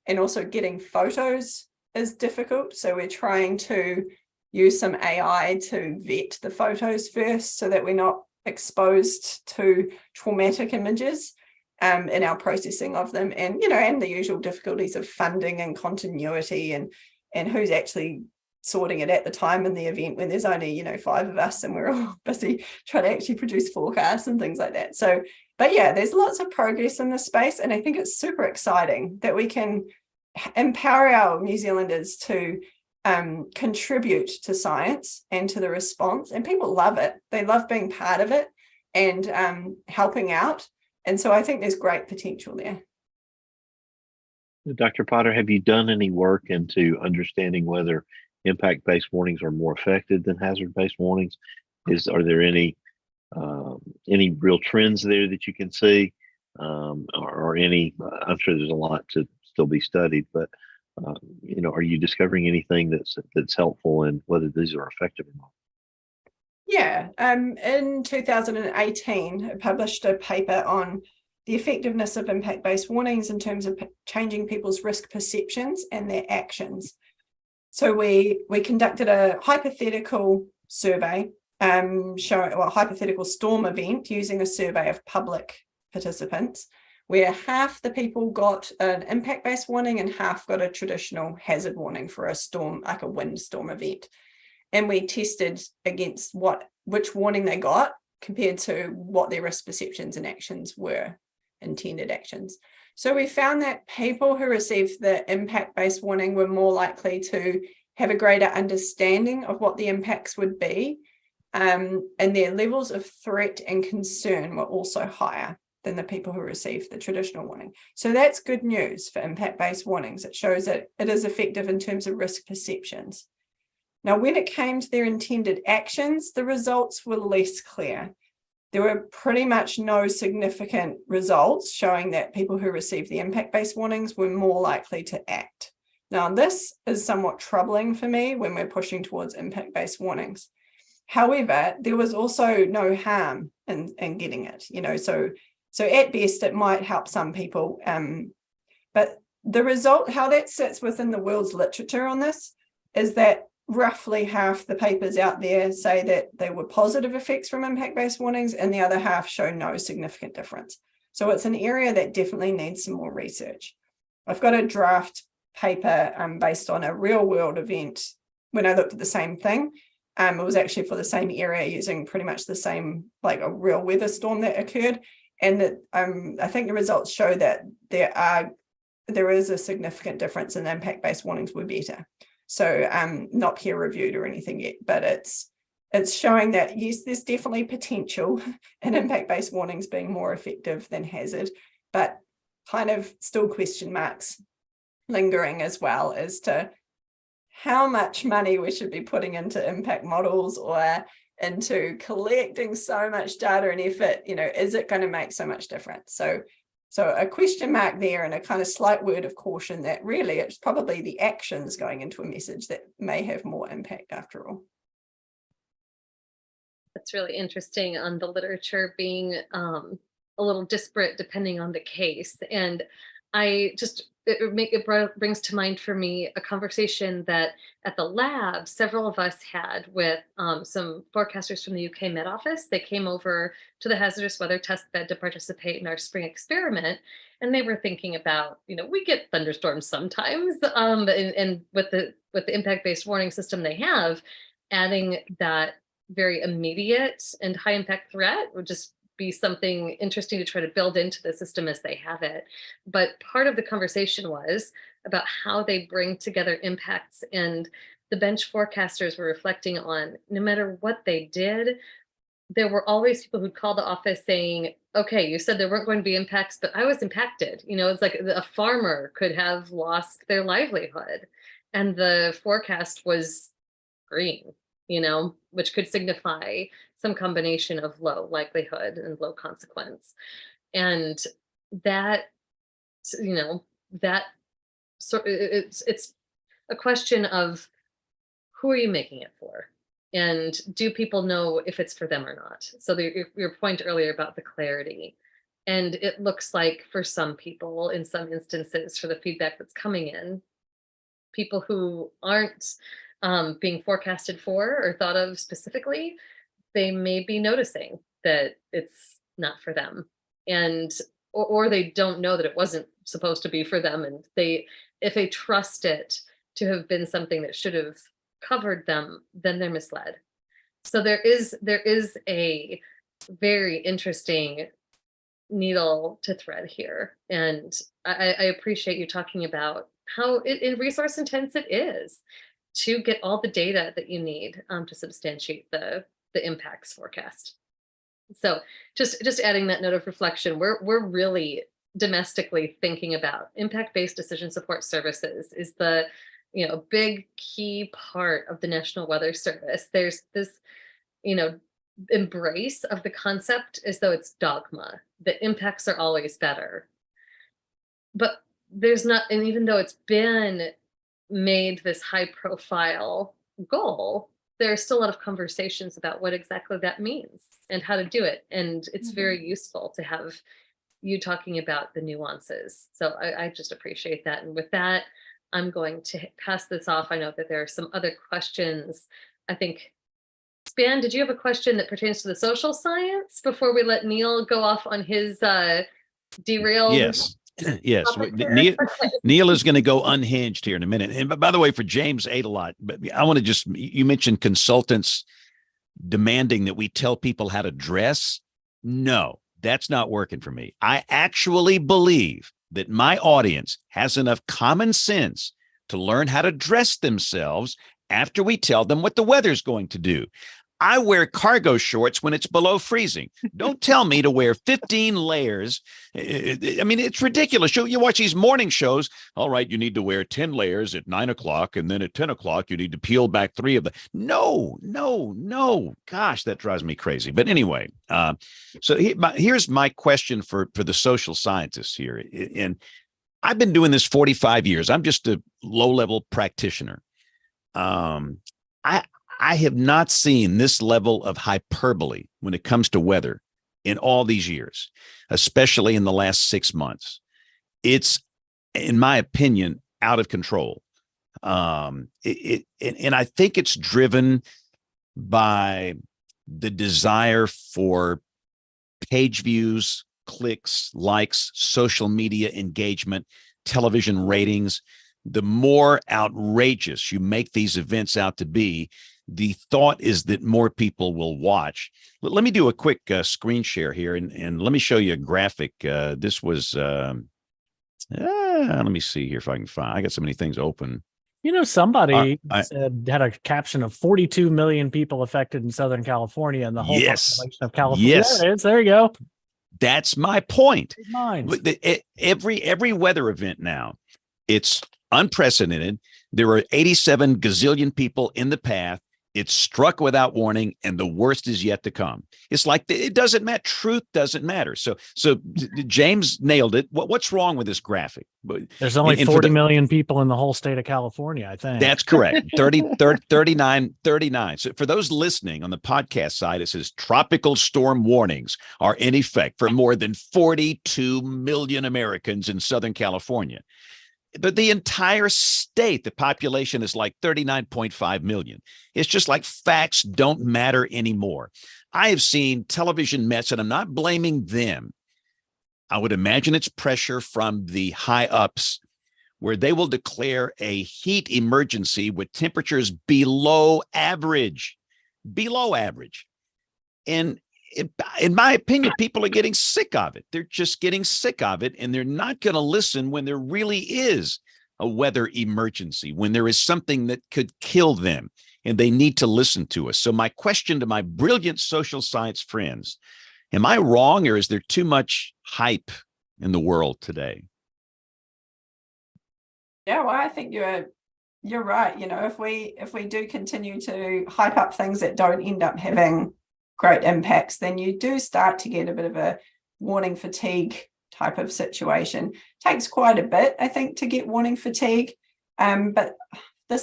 and also getting photos is difficult. So we're trying to use some AI to vet the photos first so that we're not exposed to traumatic images in our processing of them, and the usual difficulties of funding and continuity and who's actually sorting it at the time in the event when there's only 5 of us and we're all busy trying to actually produce forecasts and things like that. So, but yeah, there's lots of progress in this space, and I think it's super exciting that we can empower our New Zealanders to contribute to science and to the response, and people love it. They love being part of it and helping out. And so I think there's great potential there. Dr. Potter, have you done any work into understanding whether impact-based warnings are more effective than hazard-based warnings? Are there any real trends there that you can see, or any? I'm sure there's a lot to still be studied, but are you discovering anything that's helpful in whether these are effective or not? Yeah, in 2018, I published a paper on the effectiveness of impact-based warnings in terms of changing people's risk perceptions and their actions. So we conducted a hypothetical survey, showing a hypothetical storm event using a survey of public participants, where half the people got an impact-based warning and half got a traditional hazard warning for a storm, like a windstorm event. And we tested against which warning they got compared to what their risk perceptions and actions were, intended actions. So we found that people who received the impact-based warning were more likely to have a greater understanding of what the impacts would be, and their levels of threat and concern were also higher. than the people who receive the traditional warning. So that's good news for impact-based warnings. It shows that it is effective in terms of risk perceptions. Now, when it came to their intended actions, the results were less clear. There were pretty much no significant results showing that people who received the impact-based warnings were more likely to act. Now, this is somewhat troubling for me when we're pushing towards impact-based warnings. However, there was also no harm in getting it, so at best it might help some people. But the result, how that sits within the world's literature on this, is that roughly half the papers out there say that there were positive effects from impact-based warnings, and the other half show no significant difference. So it's an area that definitely needs some more research. I've got a draft paper based on a real-world event. When I looked at the same thing, it was actually for the same area using pretty much the same, like a real weather storm that occurred. And that I think the results show that there is a significant difference, and impact-based warnings were better. So not peer reviewed or anything yet, but it's showing that yes, there's definitely potential in impact-based warnings being more effective than hazard, but kind of still question marks lingering as well as to how much money we should be putting into impact models or into collecting so much data and effort. Is it going to make so much difference? So a question mark there, and a kind of slight word of caution that really it's probably the actions going into a message that may have more impact after all. That's really interesting on the literature being a little disparate depending on the case. And it brings to mind for me a conversation that at the lab, several of us had with some forecasters from the UK Met Office. They came over to the hazardous weather test bed to participate in our spring experiment. And they were thinking about, we get thunderstorms sometimes, and with the impact-based warning system they have, adding that very immediate and high impact threat would just be something interesting to try to build into the system as they have it. But part of the conversation was about how they bring together impacts, and the bench forecasters were reflecting on no matter what they did, there were always people who'd call the office saying, okay, you said there weren't going to be impacts, but I was impacted. It's like a farmer could have lost their livelihood and the forecast was green, which could signify some combination of low likelihood and low consequence. And that, it's a question of who are you making it for? And do people know if it's for them or not? So your point earlier about the clarity. And it looks like for some people, in some instances, for the feedback that's coming in, people who aren't being forecasted for or thought of specifically, they may be noticing that it's not for them, and or they don't know that it wasn't supposed to be for them, and if they trust it to have been something that should have covered them, then they're misled. So there is a very interesting needle to thread here, and I appreciate you talking about how resource intense it is to get all the data that you need to substantiate the impacts forecast. So just adding that note of reflection, we're really domestically thinking about impact-based decision support services is the big key part of the National Weather Service. There's this embrace of the concept as though it's dogma, that impacts are always better. But there's not, and even though it's been made this high profile goal, there's still a lot of conversations about what exactly that means and how to do it. And it's very useful to have you talking about the nuances. So I just appreciate that. And with that, I'm going to pass this off. I know that there are some other questions. I think, Span, did you have a question that pertains to the social science before we let Neil go off on his derailed? Yes. Yes, Neil is going to go unhinged here in a minute. And by the way, for James ate a lot, but I want to you mentioned consultants demanding that we tell people how to dress. No, that's not working for me. I actually believe that my audience has enough common sense to learn how to dress themselves after we tell them what the weather's going to do. I wear cargo shorts when it's below freezing. Don't tell me to wear 15 layers. I mean, it's ridiculous. You watch these morning shows. All right, you need to wear 10 layers at 9 o'clock, and then at 10 o'clock, you need to peel back 3 of them. No. Gosh, that drives me crazy. But anyway, so here's my question for the social scientists here. And I've been doing this 45 years. I'm just a low-level practitioner. I have not seen this level of hyperbole when it comes to weather in all these years, especially in the last 6 months. It's, in my opinion, out of control. And I think it's driven by the desire for page views, clicks, likes, social media engagement, television ratings. The more outrageous you make these events out to be, the thought is that more people will watch. Let me do a quick screen share here, and let me show you a graphic. This was, let me see here if I can find. I got so many things open. You know, somebody said had a caption of 42 million people affected in Southern California, and the whole population of California. Yes, there it is. There you go. That's my point. Mine. Every weather event now, it's unprecedented. There are 87 gazillion people in the path. It's struck without warning, and the worst is yet to come. It's like it doesn't matter. Truth doesn't matter. So James nailed it. What's wrong with this graphic? There's only 40 million people in the whole state of California, I think. That's correct. 39. So for those listening on the podcast side, it says tropical storm warnings are in effect for more than 42 million Americans in Southern California. But the entire state, the population is like 39.5 million. It's just like facts don't matter anymore. I have seen television mets, and I'm not blaming them. I would imagine it's pressure from the high ups where they will declare a heat emergency with temperatures below average. And in my opinion, people are getting sick of it. They're just getting sick of it, and they're not going to listen when there really is a weather emergency, when there is something that could kill them, and they need to listen to us. So my question to my brilliant social science friends, am I wrong, or is there too much hype in the world today? Yeah, well, I think you're right. You know, if we do continue to hype up things that don't end up having great impacts, then you do start to get a bit of a warning fatigue type of situation. Takes quite a bit, I think, to get warning fatigue. But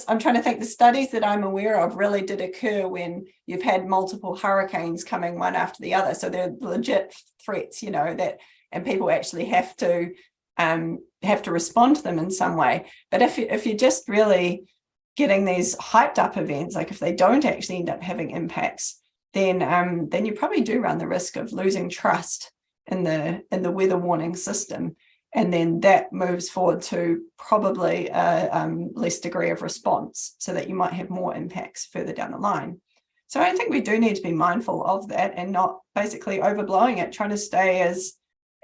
I'm trying to think, the studies that I'm aware of really did occur when you've had multiple hurricanes coming one after the other. So they're legit threats, you know, and people actually have to respond to them in some way. But if you're just really getting these hyped up events, like if they don't actually end up having impacts, then you probably do run the risk of losing trust in the weather warning system, and then that moves forward to probably a less degree of response, so that you might have more impacts further down the line. So I think we do need to be mindful of that and not basically overblowing it, trying to stay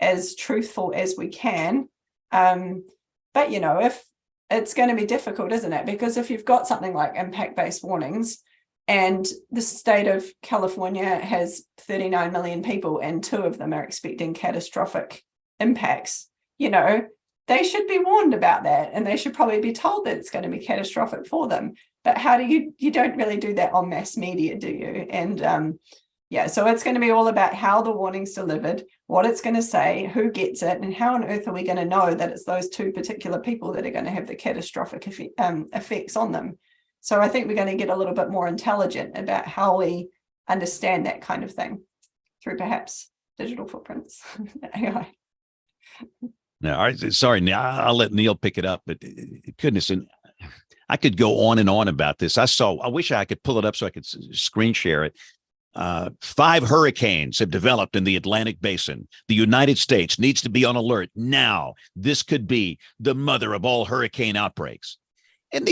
as truthful as we can. But you know, if it's going to be difficult, isn't it? Because if you've got something like impact-based warnings, and the state of California has 39 million people, and 2 of them are expecting catastrophic impacts, you know, they should be warned about that, and they should probably be told that it's going to be catastrophic for them. But how do you don't really do that on mass media, do you? And so it's going to be all about how the warning's delivered, what it's going to say, who gets it, and how on earth are we going to know that it's those 2 particular people that are going to have the catastrophic effects on them. So I think we're going to get a little bit more intelligent about how we understand that kind of thing through perhaps digital footprints, AI. No, all right. Sorry, Neil, I'll let Neil pick it up, but goodness, and I could go on and on about this. I wish I could pull it up so I could screen share it. 5 hurricanes have developed in the Atlantic Basin. The United States needs to be on alert now. This could be the mother of all hurricane outbreaks. And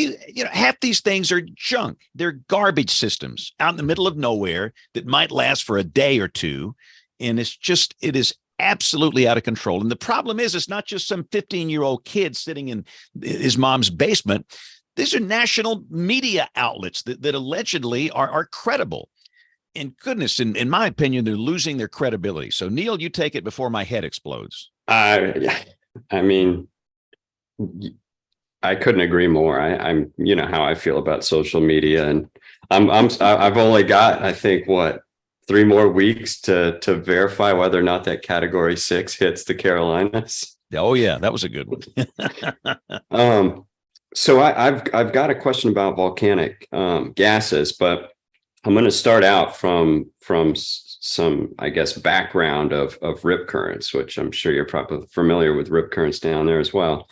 half these things are junk. They're garbage systems out in the middle of nowhere that might last for a day or two. And it is absolutely out of control. And the problem is, it's not just some 15-year-old kid sitting in his mom's basement. These are national media outlets that allegedly are credible. And goodness, in my opinion, they're losing their credibility. So Neil, you take it before my head explodes. I mean, I couldn't agree more. I'm, you know, how I feel about social media, and I've only got, I think, what, 3 more weeks to verify whether or not that category 6 hits the Carolinas. Oh yeah, that was a good one. So I've got a question about volcanic gases, but I'm going to start out from some, I guess, background of rip currents, which I'm sure you're probably familiar with rip currents down there as well.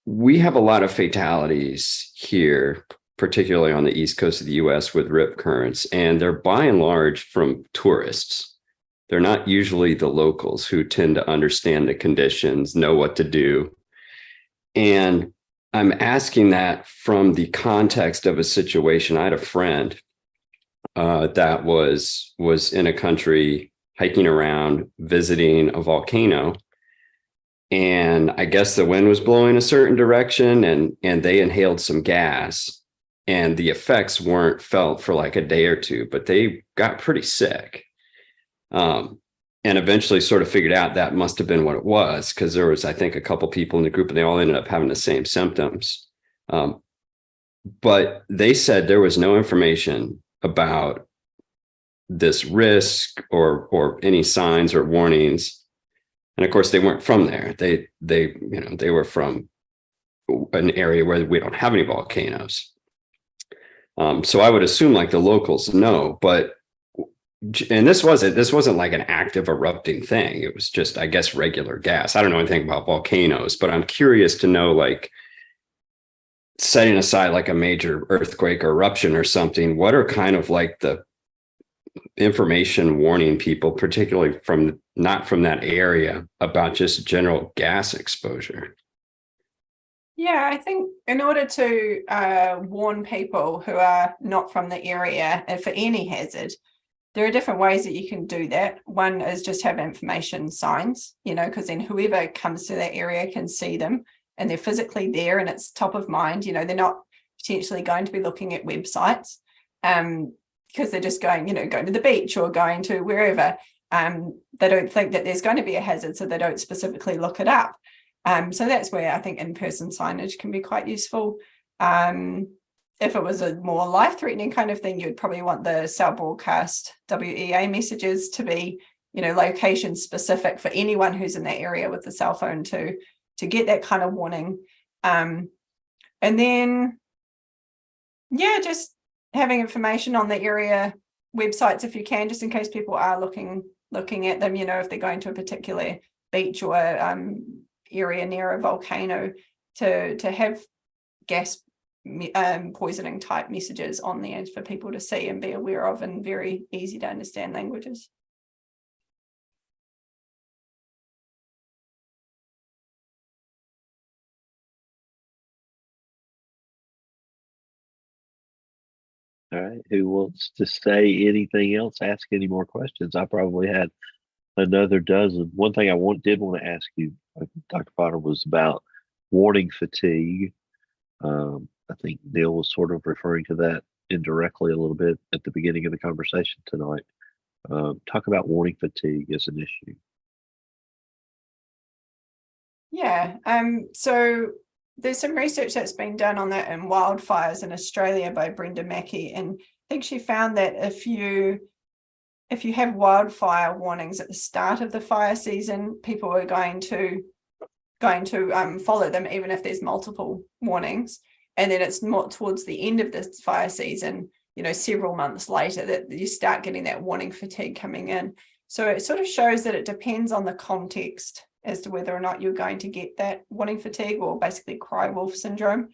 We have a lot of fatalities here, particularly on the east coast of the US with rip currents, and they're by and large from tourists. They're not usually the locals who tend to understand the conditions, know what to do. And I'm asking that from the context of a situation. I had a friend that was in a country hiking around, visiting a volcano. And I guess the wind was blowing a certain direction, and they inhaled some gas, and the effects weren't felt for like a day or two, but they got pretty sick. And eventually sort of figured out that must have been what it was, because there was, I think, a couple people in the group and they all ended up having the same symptoms. But they said there was no information about this risk or any signs or warnings. And of course, they weren't from there. They were from an area where we don't have any volcanoes. So I would assume like the locals know, and this wasn't like an active erupting thing. It was just, I guess, regular gas. I don't know anything about volcanoes, but I'm curious to know, like, setting aside like a major earthquake or eruption or something, what are kind of like the information warning people, particularly not from that area, about just general gas exposure? Yeah, I think in order to warn people who are not from the area for any hazard, there are different ways that you can do that. One is just have information signs, because then whoever comes to that area can see them and they're physically there and it's top of mind. They're not potentially going to be looking at websites because they're just going to the beach or going to wherever. They don't think that there's going to be a hazard, so they don't specifically look it up. So that's where I think in-person signage can be quite useful. If it was a more life-threatening kind of thing, you'd probably want the cell broadcast WEA messages to be, location specific for anyone who's in that area with the cell phone to get that kind of warning. And then, just having information on the area websites if you can, just in case people are looking at them, if they're going to a particular beach or area near a volcano, to have gas poisoning type messages on there for people to see and be aware of in very easy to understand languages. All right. Who wants to say anything else? Ask any more questions? I probably had another dozen. One thing I did want to ask you, Dr. Potter, was about warning fatigue. I think Neil was sort of referring to that indirectly a little bit at the beginning of the conversation tonight. Talk about warning fatigue as an issue. Yeah. So there's some research that's been done on that in wildfires in Australia by Brenda Mackey, and I think she found that if you have wildfire warnings at the start of the fire season, people are going to follow them even if there's multiple warnings. And then it's more towards the end of this fire season, several months later, that you start getting that warning fatigue coming in. So it sort of shows that it depends on the context as to whether or not you're going to get that warning fatigue, or basically cry wolf syndrome.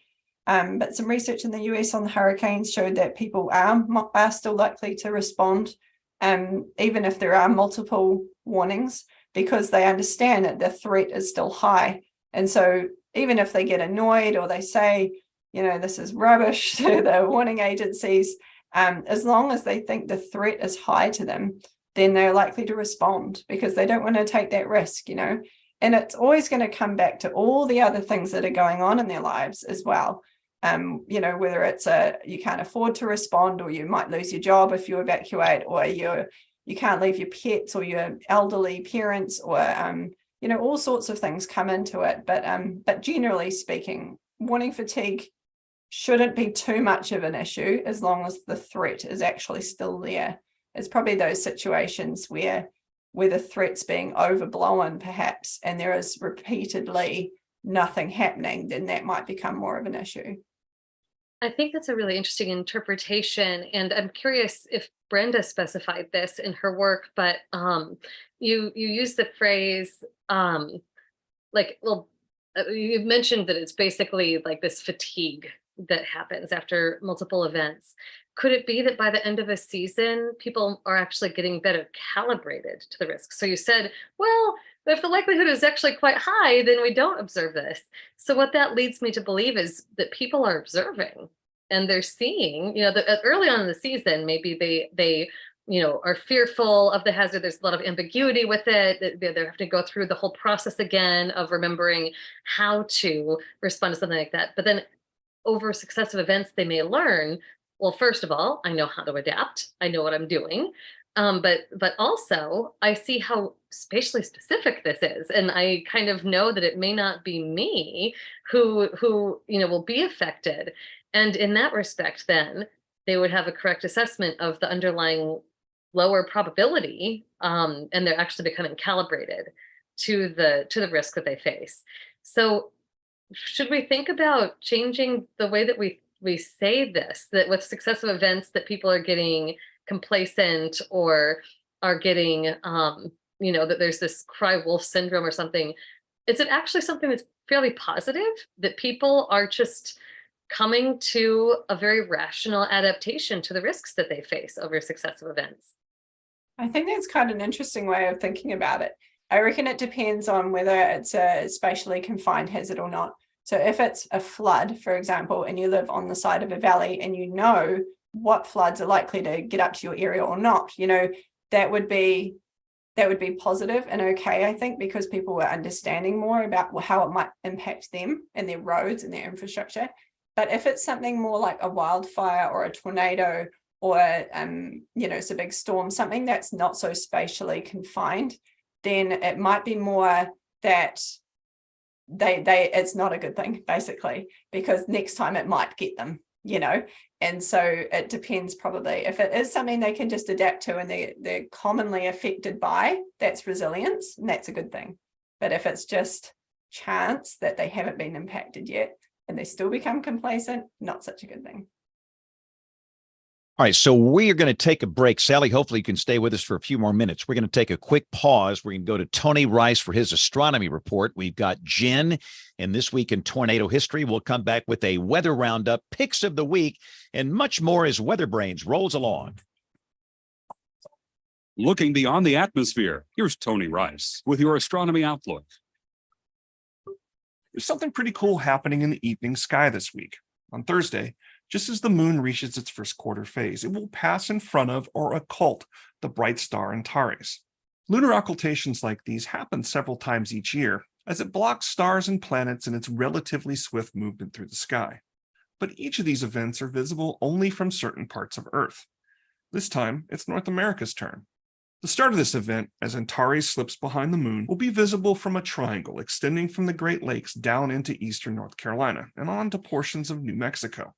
But some research in the US on the hurricanes showed that people are still likely to respond, even if there are multiple warnings, because they understand that the threat is still high. And so even if they get annoyed or they say, this is rubbish to the warning agencies, as long as they think the threat is high to them, then they're likely to respond, because they don't want to take that risk, And it's always going to come back to all the other things that are going on in their lives as well. Whether it's you can't afford to respond, or you might lose your job if you evacuate, or you can't leave your pets or your elderly parents, or all sorts of things come into it. But generally speaking, morning fatigue shouldn't be too much of an issue as long as the threat is actually still there. It's probably those situations where the threat's being overblown perhaps, and there is repeatedly nothing happening, then that might become more of an issue. I think that's a really interesting interpretation, and I'm curious if Brenda specified this in her work, but you use the phrase you mentioned that it's basically like this fatigue that happens after multiple events. Could it be that by the end of a season, people are actually getting better calibrated to the risk? So you said, well, if the likelihood is actually quite high, then we don't observe this. So what that leads me to believe is that people are observing and they're seeing, that early on in the season, maybe they are fearful of the hazard. There's a lot of ambiguity with it. They have to go through the whole process again of remembering how to respond to something like that. But then over successive events, they may learn, well, first of all, I know how to adapt. I know what I'm doing. But also I see how spatially specific this is. And I kind of know that it may not be me who will be affected. And in that respect, then they would have a correct assessment of the underlying lower probability, and they're actually becoming calibrated to the risk that they face. So should we think about changing the way that we say this, that with successive events that people are getting complacent or are getting, that there's this cry wolf syndrome or something? Is it actually something that's fairly positive, that people are just coming to a very rational adaptation to the risks that they face over successive events? I think that's kind of an interesting way of thinking about it. I reckon it depends on whether it's a spatially confined hazard or not. So if it's a flood, for example, and you live on the side of a valley and you know what floods are likely to get up to your area or not, that would be positive and okay, I think, because people were understanding more about how it might impact them and their roads and their infrastructure. But if it's something more like a wildfire or a tornado or it's a big storm, something that's not so spatially confined, then it might be more that it's not a good thing, basically, because next time it might get them, and so it depends. Probably if it is something they can just adapt to and they're commonly affected by, that's resilience, and that's a good thing. But if it's just chance that they haven't been impacted yet and they still become complacent, not such a good thing. All right, so we are going to take a break. Sally, hopefully you can stay with us for a few more minutes. We're going to take a quick pause. We're going to go to Tony Rice for his astronomy report. We've got Jen in This Week in Tornado History. We'll come back with a weather roundup, picks of the week, and much more as WeatherBrains rolls along. Looking beyond the atmosphere, here's Tony Rice with your astronomy outlook. There's something pretty cool happening in the evening sky this week. On Thursday, just as the moon reaches its first quarter phase, it will pass in front of or occult the bright star Antares. Lunar occultations like these happen several times each year, as it blocks stars and planets in its relatively swift movement through the sky. But each of these events are visible only from certain parts of Earth. This time, it's North America's turn. The start of this event, as Antares slips behind the moon, will be visible from a triangle extending from the Great Lakes down into eastern North Carolina and on to portions of New Mexico.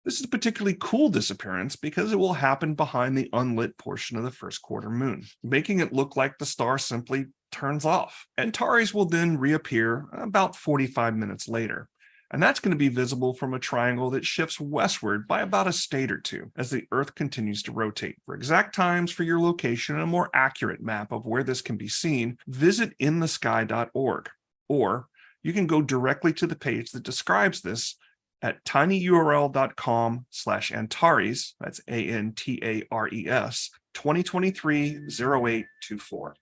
This is a particularly cool disappearance because it will happen behind the unlit portion of the first quarter moon, making it look like the star simply turns off. Antares will then reappear about 45 minutes later, and that's going to be visible from a triangle that shifts westward by about a state or two as the Earth continues to rotate. For exact times for your location and a more accurate map of where this can be seen, visit inthesky.org, or you can go directly to the page that describes this at tinyurl.com/Antares, that's ANTARES, 2023-0824.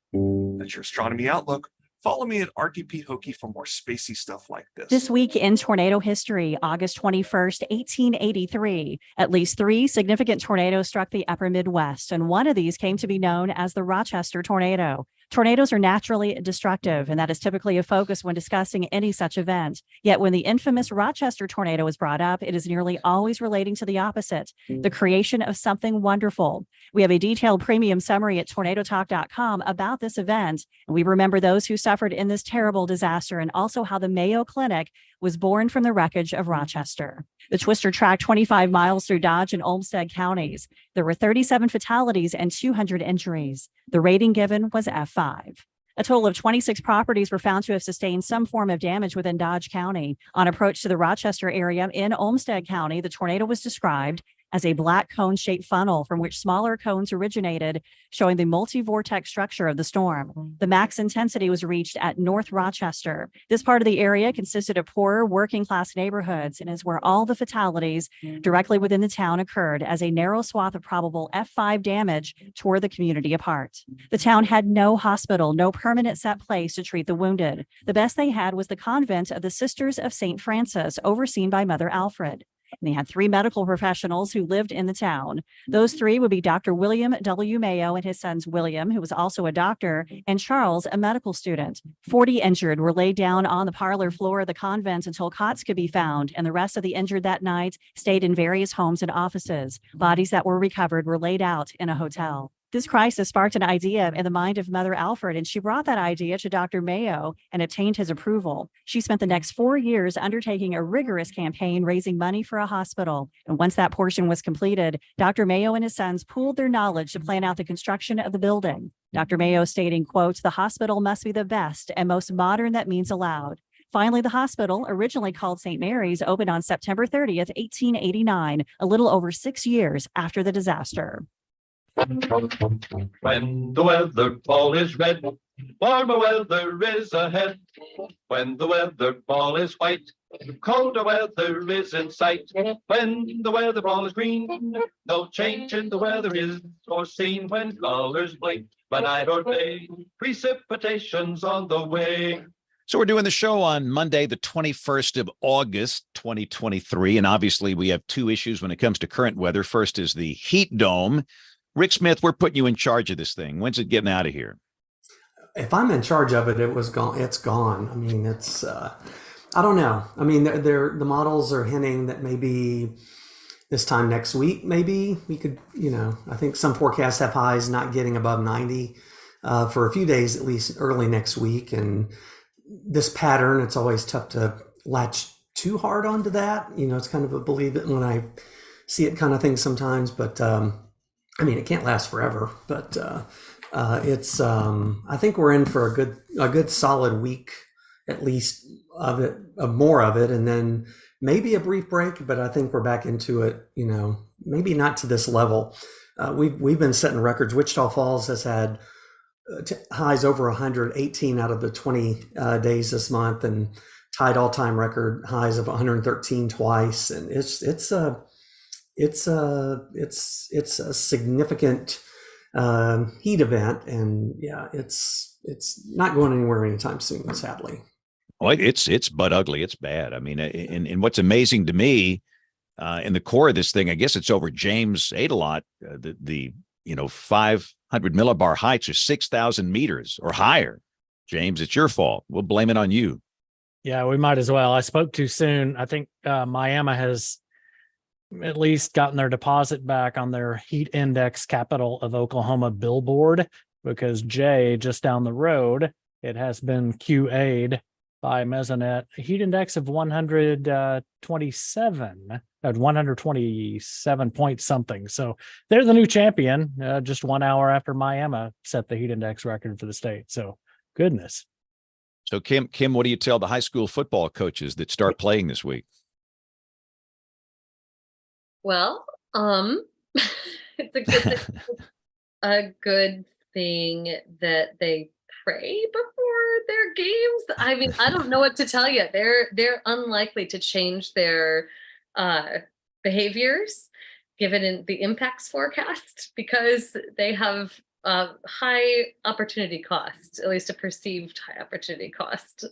That's your astronomy outlook. Follow me at RTP Hokie for more spacey stuff like this. This week in tornado history, August 21st, 1883, at least 3 significant tornadoes struck the upper Midwest, and one of these came to be known as the Rochester tornado. Tornadoes are naturally destructive, and that is typically a focus when discussing any such event. Yet when the infamous Rochester tornado is brought up, it is nearly always relating to the opposite, the creation of something wonderful. We have a detailed premium summary at tornadotalk.com about this event, and we remember those who suffered in this terrible disaster and also how the Mayo Clinic was born from the wreckage of Rochester. The twister tracked 25 miles through Dodge and Olmsted counties. There were 37 fatalities and 200 injuries. The rating given was F5. A total of 26 properties were found to have sustained some form of damage within Dodge County. On approach to the Rochester area in Olmsted County, the tornado was described as a black cone-shaped funnel from which smaller cones originated, showing the multi-vortex structure of the storm. The max intensity was reached at North Rochester. This part of the area consisted of poorer working-class neighborhoods and is where all the fatalities directly within the town occurred, as a narrow swath of probable F5 damage tore the community apart. The town had no hospital, no permanent set place to treat the wounded. The best they had was the convent of the Sisters of St. Francis, overseen by Mother Alfred. And they had 3 medical professionals who lived in the town. Those 3 would be Dr. William W. Mayo and his sons William, who was also a doctor, and Charles, a medical student. 40 injured were laid down on the parlor floor of the convent until cots could be found, and the rest of the injured that night stayed in various homes and offices. Bodies that were recovered were laid out in a hotel. This crisis sparked an idea in the mind of Mother Alfred, and she brought that idea to Dr. Mayo and obtained his approval. She spent the next 4 years undertaking a rigorous campaign raising money for a hospital. And once that portion was completed, Dr. Mayo and his sons pooled their knowledge to plan out the construction of the building. Dr. Mayo stating, quote, "The hospital must be the best and most modern that means allowed." Finally, the hospital, originally called St. Mary's, opened on September 30th, 1889, a little over 6 years after the disaster. When the weather ball is red, warmer weather is ahead. When the weather ball is white, colder weather is in sight. When the weather ball is green, no change in the weather is foreseen. When colors blink by night or day, precipitation's on the way. So we're doing the show on Monday, the 21st of August, 2023. And obviously we have 2 issues when it comes to current weather. First is the heat dome. Rick Smith, we're putting you in charge of this thing. When's it getting out of here? If I'm in charge of it, it was gone. It's gone. I mean, it's, I don't know. I mean, the models are hinting that maybe this time next week, maybe we could, I think some forecasts have highs not getting above 90 for a few days, at least early next week. And this pattern, it's always tough to latch too hard onto that. It's kind of a believe it when I see it kind of thing sometimes, but, I mean, it can't last forever, but it's. I think we're in for a good solid week, at least of more of it, and then maybe a brief break. But I think we're back into it. Maybe not to this level. We've been setting records. Wichita Falls has had highs over 118 out of the 20 days this month, and tied all-time record highs of 113 twice, and it's a significant heat event, and yeah, it's not going anywhere anytime soon, sadly. Well, it's butt ugly. It's bad. I mean, and what's amazing to me in the core of this thing, I guess it's over James ate a lot. The 500 millibar heights are 6,000 meters or higher. James, it's your fault. We'll blame it on you. Yeah, we might as well. I spoke too soon. I think Miami has at least gotten their deposit back on their heat index capital of Oklahoma billboard, because Jay, just down the road, it has been QA'd by Mesonet, heat index of 127 at 127 point something. So they're the new champion, just 1 hour after Miami set the heat index record for the state. So goodness. So Kim, what do you tell the high school football coaches that start playing this week? Well, it's a good thing that they pray before their games. I mean, I don't know what to tell you. They're unlikely to change their behaviors given the impacts forecast, because they have a high opportunity cost, at least a perceived high opportunity cost.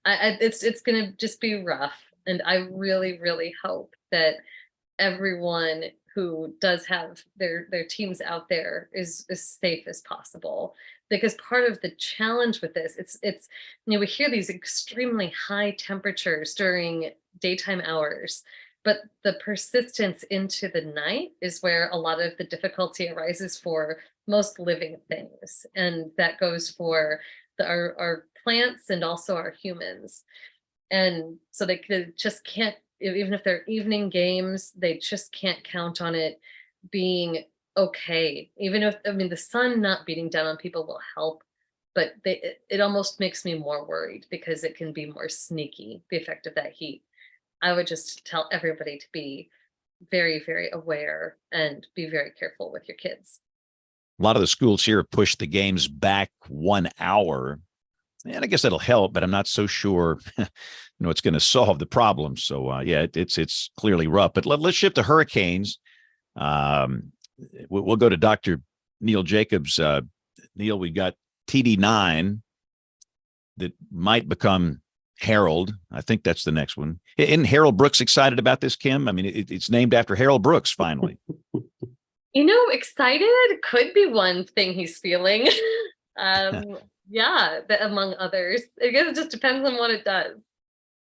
It's going to just be rough, and I really, really hope that everyone who does have their teams out there is as safe as possible. because part of the challenge with this, it's we hear these extremely high temperatures during daytime hours, but the persistence into the night is where a lot of the difficulty arises for most living things, and that goes for our plants and also our humans. And so they just can't, even if they're evening games, they just can't count on it being okay. Even if, the sun not beating down on people will help, but it almost makes me more worried because it can be more sneaky, the effect of that heat. I would just tell everybody to be very, very aware and be very careful with your kids. A lot of the schools here have pushed the games back 1 hour. And I guess that'll help, but I'm not so sure, it's going to solve the problem. So, it's clearly rough. But let's shift to hurricanes. We'll go to Dr. Neil Jacobs. Neil, we got TD9 that might become Harold. I think that's the next one. Isn't Harold Brooks excited about this, Kim? I mean, it's named after Harold Brooks, finally. Excited could be one thing he's feeling. Yeah, among others. I guess it just depends on what it does.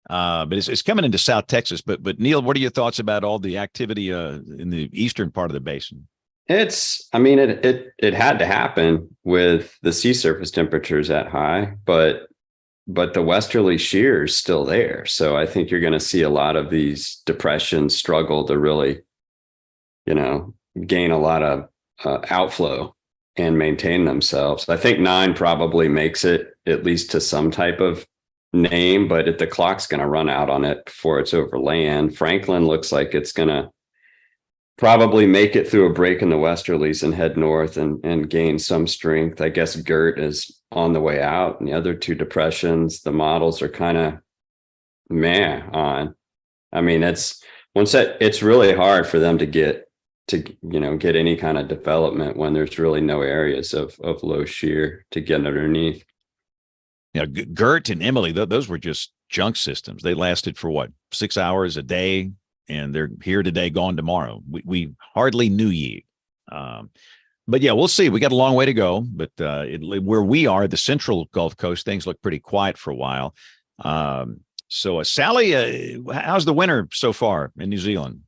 But it's coming into South Texas. But Neil, what are your thoughts about all the activity in the eastern part of the basin? It had to happen with the sea surface temperatures that high, but the westerly shear is still there. So I think you're going to see a lot of these depressions struggle to really, gain a lot of outflow and maintain themselves. I think 9 probably makes it at least to some type of name, but the clock's going to run out on it before it's over land. Franklin looks like it's going to probably make it through a break in the westerlies and head north and gain some strength. I guess Gert is on the way out, and the other 2 depressions, the models are kind of meh on. It's really hard for them to get any kind of development when there's really no areas of low shear to get underneath. Gert and Emily, those were just junk systems. They lasted for 6 hours a day, and they're here today, gone tomorrow. We hardly knew ye. But yeah, we'll see. We got a long way to go, but where we are, the central Gulf Coast, things look pretty quiet for a while. So Sally, how's the winter so far in New Zealand?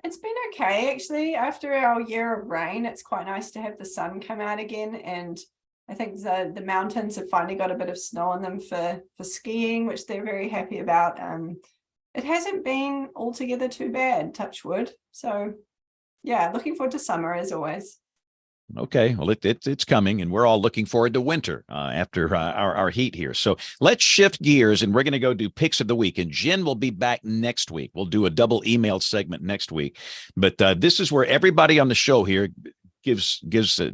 It's been okay, actually. After our year of rain, it's quite nice to have the sun come out again. And I think the mountains have finally got a bit of snow on them for skiing, which they're very happy about. It hasn't been altogether too bad, touch wood. So yeah, looking forward to summer as always. Okay, well, it's coming, and we're all looking forward to winter after our heat here. So let's shift gears, and we're going to go do picks of the week. And Jen will be back next week. We'll do a double email segment next week. But this is where everybody on the show here gives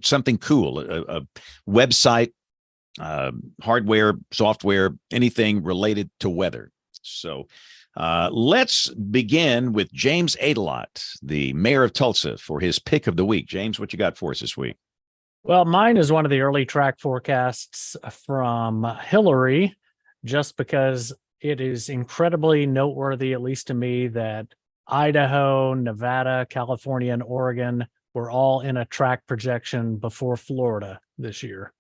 something cool, a website, hardware, software, anything related to weather. So let's begin with James Adelot, the mayor of Tulsa, for his pick of the week. James, what you got for us this week? Well, mine is one of the early track forecasts from Hillary, just because it is incredibly noteworthy, at least to me, that Idaho, Nevada, California, and Oregon were all in a track projection before Florida this year.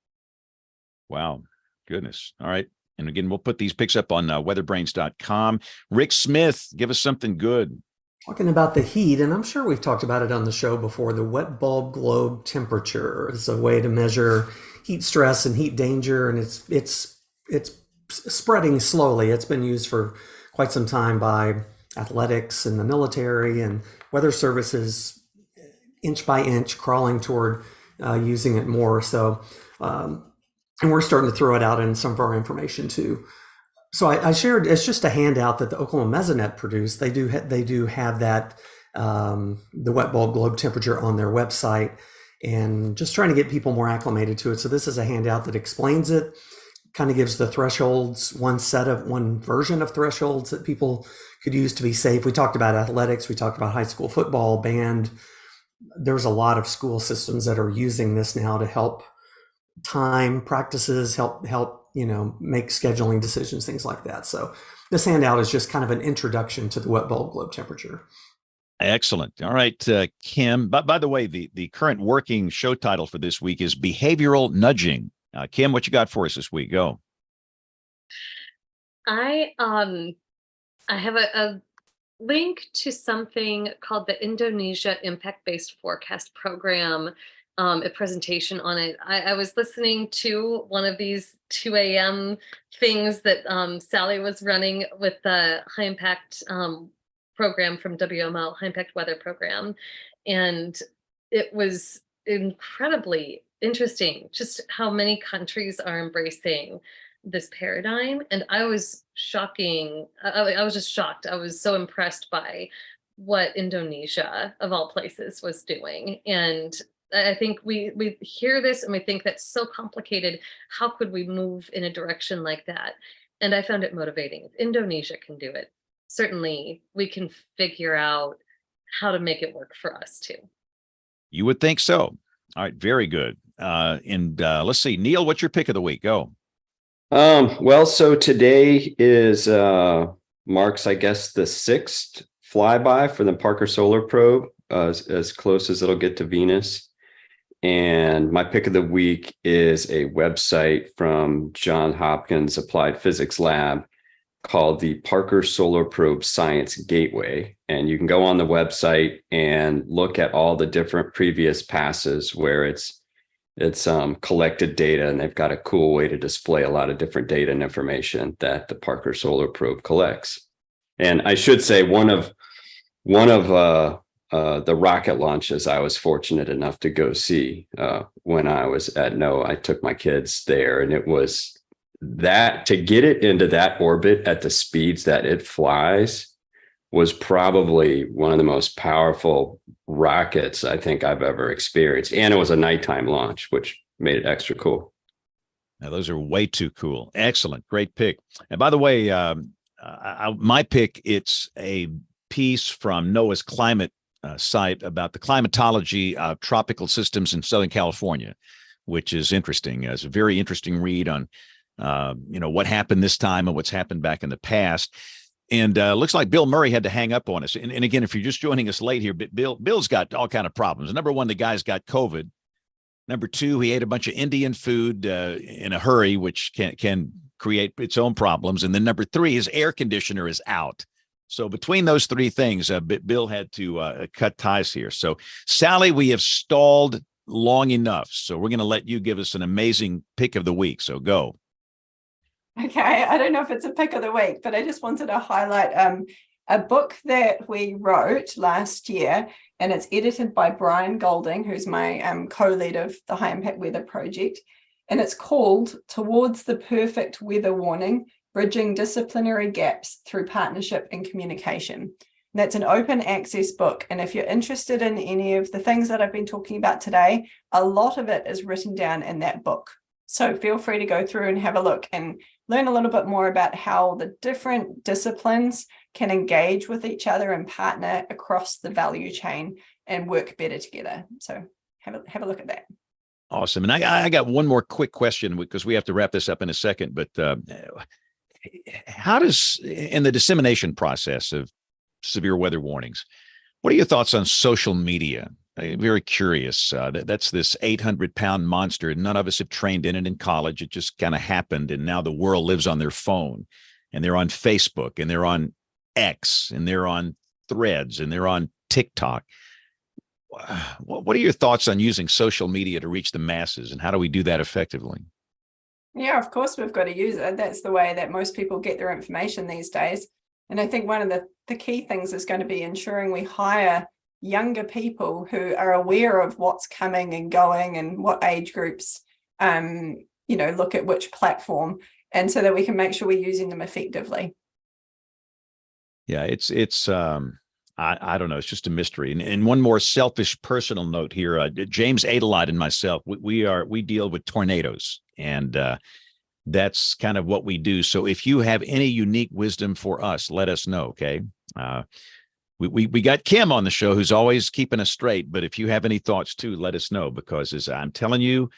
Wow. Goodness. All right. And again, we'll put these picks up on weatherbrains.com. Rick Smith, give us something good. Talking about the heat, and I'm sure we've talked about it on the show before, the wet bulb globe temperature is a way to measure heat stress and heat danger, and it's spreading slowly. It's been used for quite some time by athletics and the military and weather services, inch by inch, crawling toward using it more. So, and we're starting to throw it out in some of our information too. So I shared, it's just a handout that the Oklahoma Mesonet produced. They do have that, the wet bulb globe temperature on their website, and just trying to get people more acclimated to it. So this is a handout that explains it, kind of gives the thresholds, one version of thresholds that people could use to be safe. We talked about athletics. We talked about high school football, band. There's a lot of school systems that are using this now to help time practices, help make scheduling decisions, things like that. So this handout is just kind of an introduction to the wet bulb globe temperature. Excellent. All right, Kim. But by the way, the current working show title for this week is behavioral nudging. Kim, what you got for us this week? Go. I have a link to something called the Indonesia Impact-Based Forecast Program, a presentation on it. I was listening to one of these 2 a.m. things that Sally was running with the high impact program from WMO, high impact weather program. And it was incredibly interesting just how many countries are embracing this paradigm. And I was I was just shocked. I was so impressed by what Indonesia of all places was doing. And I think we hear this and we think that's so complicated. How could we move in a direction like that? And I found it motivating. If Indonesia can do it, certainly we can figure out how to make it work for us too. You would think so. All right, very good. And let's see, Neil, what's your pick of the week? Go. Well, so today is marks, I guess, the 6th flyby for the Parker Solar Probe, as close as it'll get to Venus. And my pick of the week is a website from Johns Hopkins Applied Physics Lab called the Parker Solar Probe Science Gateway. And you can go on the website and look at all the different previous passes where it's collected data, and they've got a cool way to display a lot of different data and information that the Parker Solar Probe collects. And I should say one of the rocket launches I was fortunate enough to go see when I was at NOAA. I took my kids there, and it was that to get it into that orbit at the speeds that it flies was probably one of the most powerful rockets I think I've ever experienced. And it was a nighttime launch, which made it extra cool. Now, those are way too cool. Excellent. Great pick. And by the way, my pick, it's a piece from NOAA's climate site about the climatology of tropical systems in Southern California, which is interesting. It's a very interesting read on, what happened this time and what's happened back in the past. And looks like Bill Murray had to hang up on us. And again, if you're just joining us late here, Bill's got all kind of problems. Number one, the guy's got COVID. Number two, he ate a bunch of Indian food in a hurry, which can create its own problems. And then number three, his air conditioner is out. So between those three things, Bill had to cut ties here. So Sally, we have stalled long enough. So we're going to let you give us an amazing pick of the week. So go. Okay, I don't know if it's a pick of the week, but I just wanted to highlight a book that we wrote last year, and it's edited by Brian Golding, who's my co-lead of the High Impact Weather Project. And it's called Towards the Perfect Weather Warning, Bridging Disciplinary Gaps Through Partnership and Communication. And that's an open access book. And if you're interested in any of the things that I've been talking about today, a lot of it is written down in that book. So feel free to go through and have a look and learn a little bit more about how the different disciplines can engage with each other and partner across the value chain and work better together. So have a look at that. Awesome. And I got one more quick question because we have to wrap this up in a second. But how does, in the dissemination process of severe weather warnings, what are your thoughts on social media? I'm very curious. That's this 800-pound monster. None of us have trained in it in college. It just kind of happened. And now the world lives on their phone, and they're on Facebook, and they're on X, and they're on Threads, and they're on TikTok. What are your thoughts on using social media to reach the masses, and how do we do that effectively? Yeah, of course, we've got to use it. That's the way that most people get their information these days. And I think one of the key things is going to be ensuring we hire younger people who are aware of what's coming and going and what age groups, look at which platform, and so that we can make sure we're using them effectively. Yeah, it's I don't know. It's just a mystery. And one more selfish personal note here. James Adelite and myself, we deal with tornadoes, and that's kind of what we do. So if you have any unique wisdom for us, let us know. Okay. We got Kim on the show, who's always keeping us straight. But if you have any thoughts too, let us know, because as I'm telling you,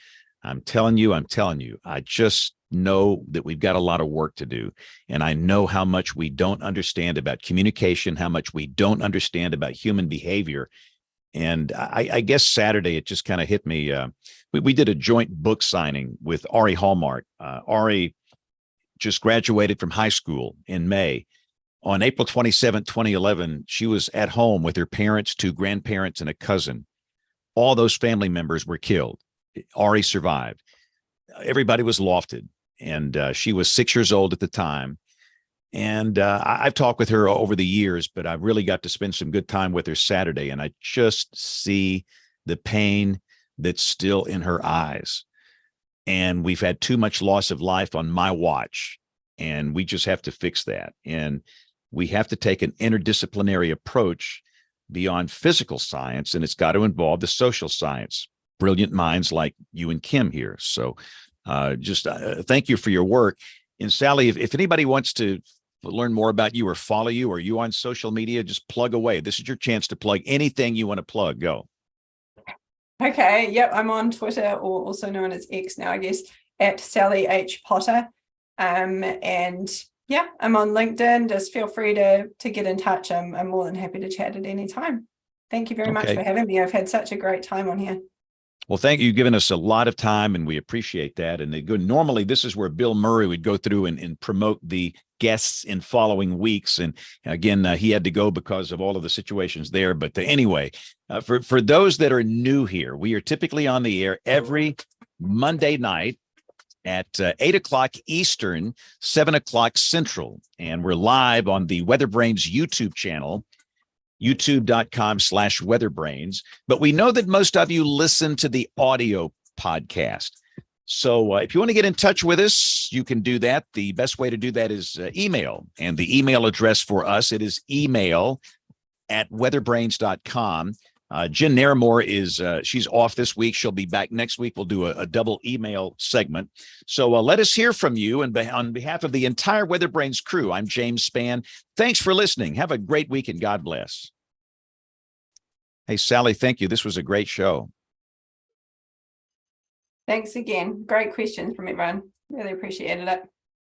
I just know that we've got a lot of work to do. And I know how much we don't understand about communication, how much we don't understand about human behavior. And I guess Saturday, it just kind of hit me. We did a joint book signing with Ari Hallmark. Ari just graduated from high school in May. On April 27, 2011, she was at home with her parents, 2 grandparents, and a cousin. All those family members were killed. Ari survived. Everybody was lofted, and she was 6 years old at the time. And I've talked with her over the years, but I really got to spend some good time with her Saturday, and I just see the pain that's still in her eyes. And we've had too much loss of life on my watch, and we just have to fix that. And we have to take an interdisciplinary approach beyond physical science, and it's got to involve the social science. Brilliant minds like you and Kim here. So thank you for your work. And Sally, if anybody wants to learn more about you or follow you, or you on social media, just plug away. This is your chance to plug anything you want to plug. Go. Okay. Yep. I'm on Twitter, or also known as X now, I guess, at Sally H. Potter. And yeah, I'm on LinkedIn. Just feel free to get in touch. I'm more than happy to chat at any time. Thank you very much for having me. I've had such a great time on here. Well, thank you. You've given us a lot of time, and we appreciate that. And normally this is where Bill Murray would go through and promote the guests in following weeks. And again, he had to go because of all of the situations there. But anyway, for those that are new here, we are typically on the air every Monday night at 8 o'clock Eastern, 7 o'clock Central. And we're live on the WeatherBrains YouTube channel, youtube.com/WeatherBrains. But we know that most of you listen to the audio podcast. So if you want to get in touch with us, you can do that. The best way to do that is email. And the email address for us, it is email@weatherbrains.com. Jen Naramore she's off this week. She'll be back next week. We'll do a double email segment. So let us hear from you. And on behalf of the entire WeatherBrains crew, I'm James Spann. Thanks for listening. Have a great week and God bless. Hey, Sally, thank you. This was a great show. Thanks again. Great questions from everyone. Really appreciated it.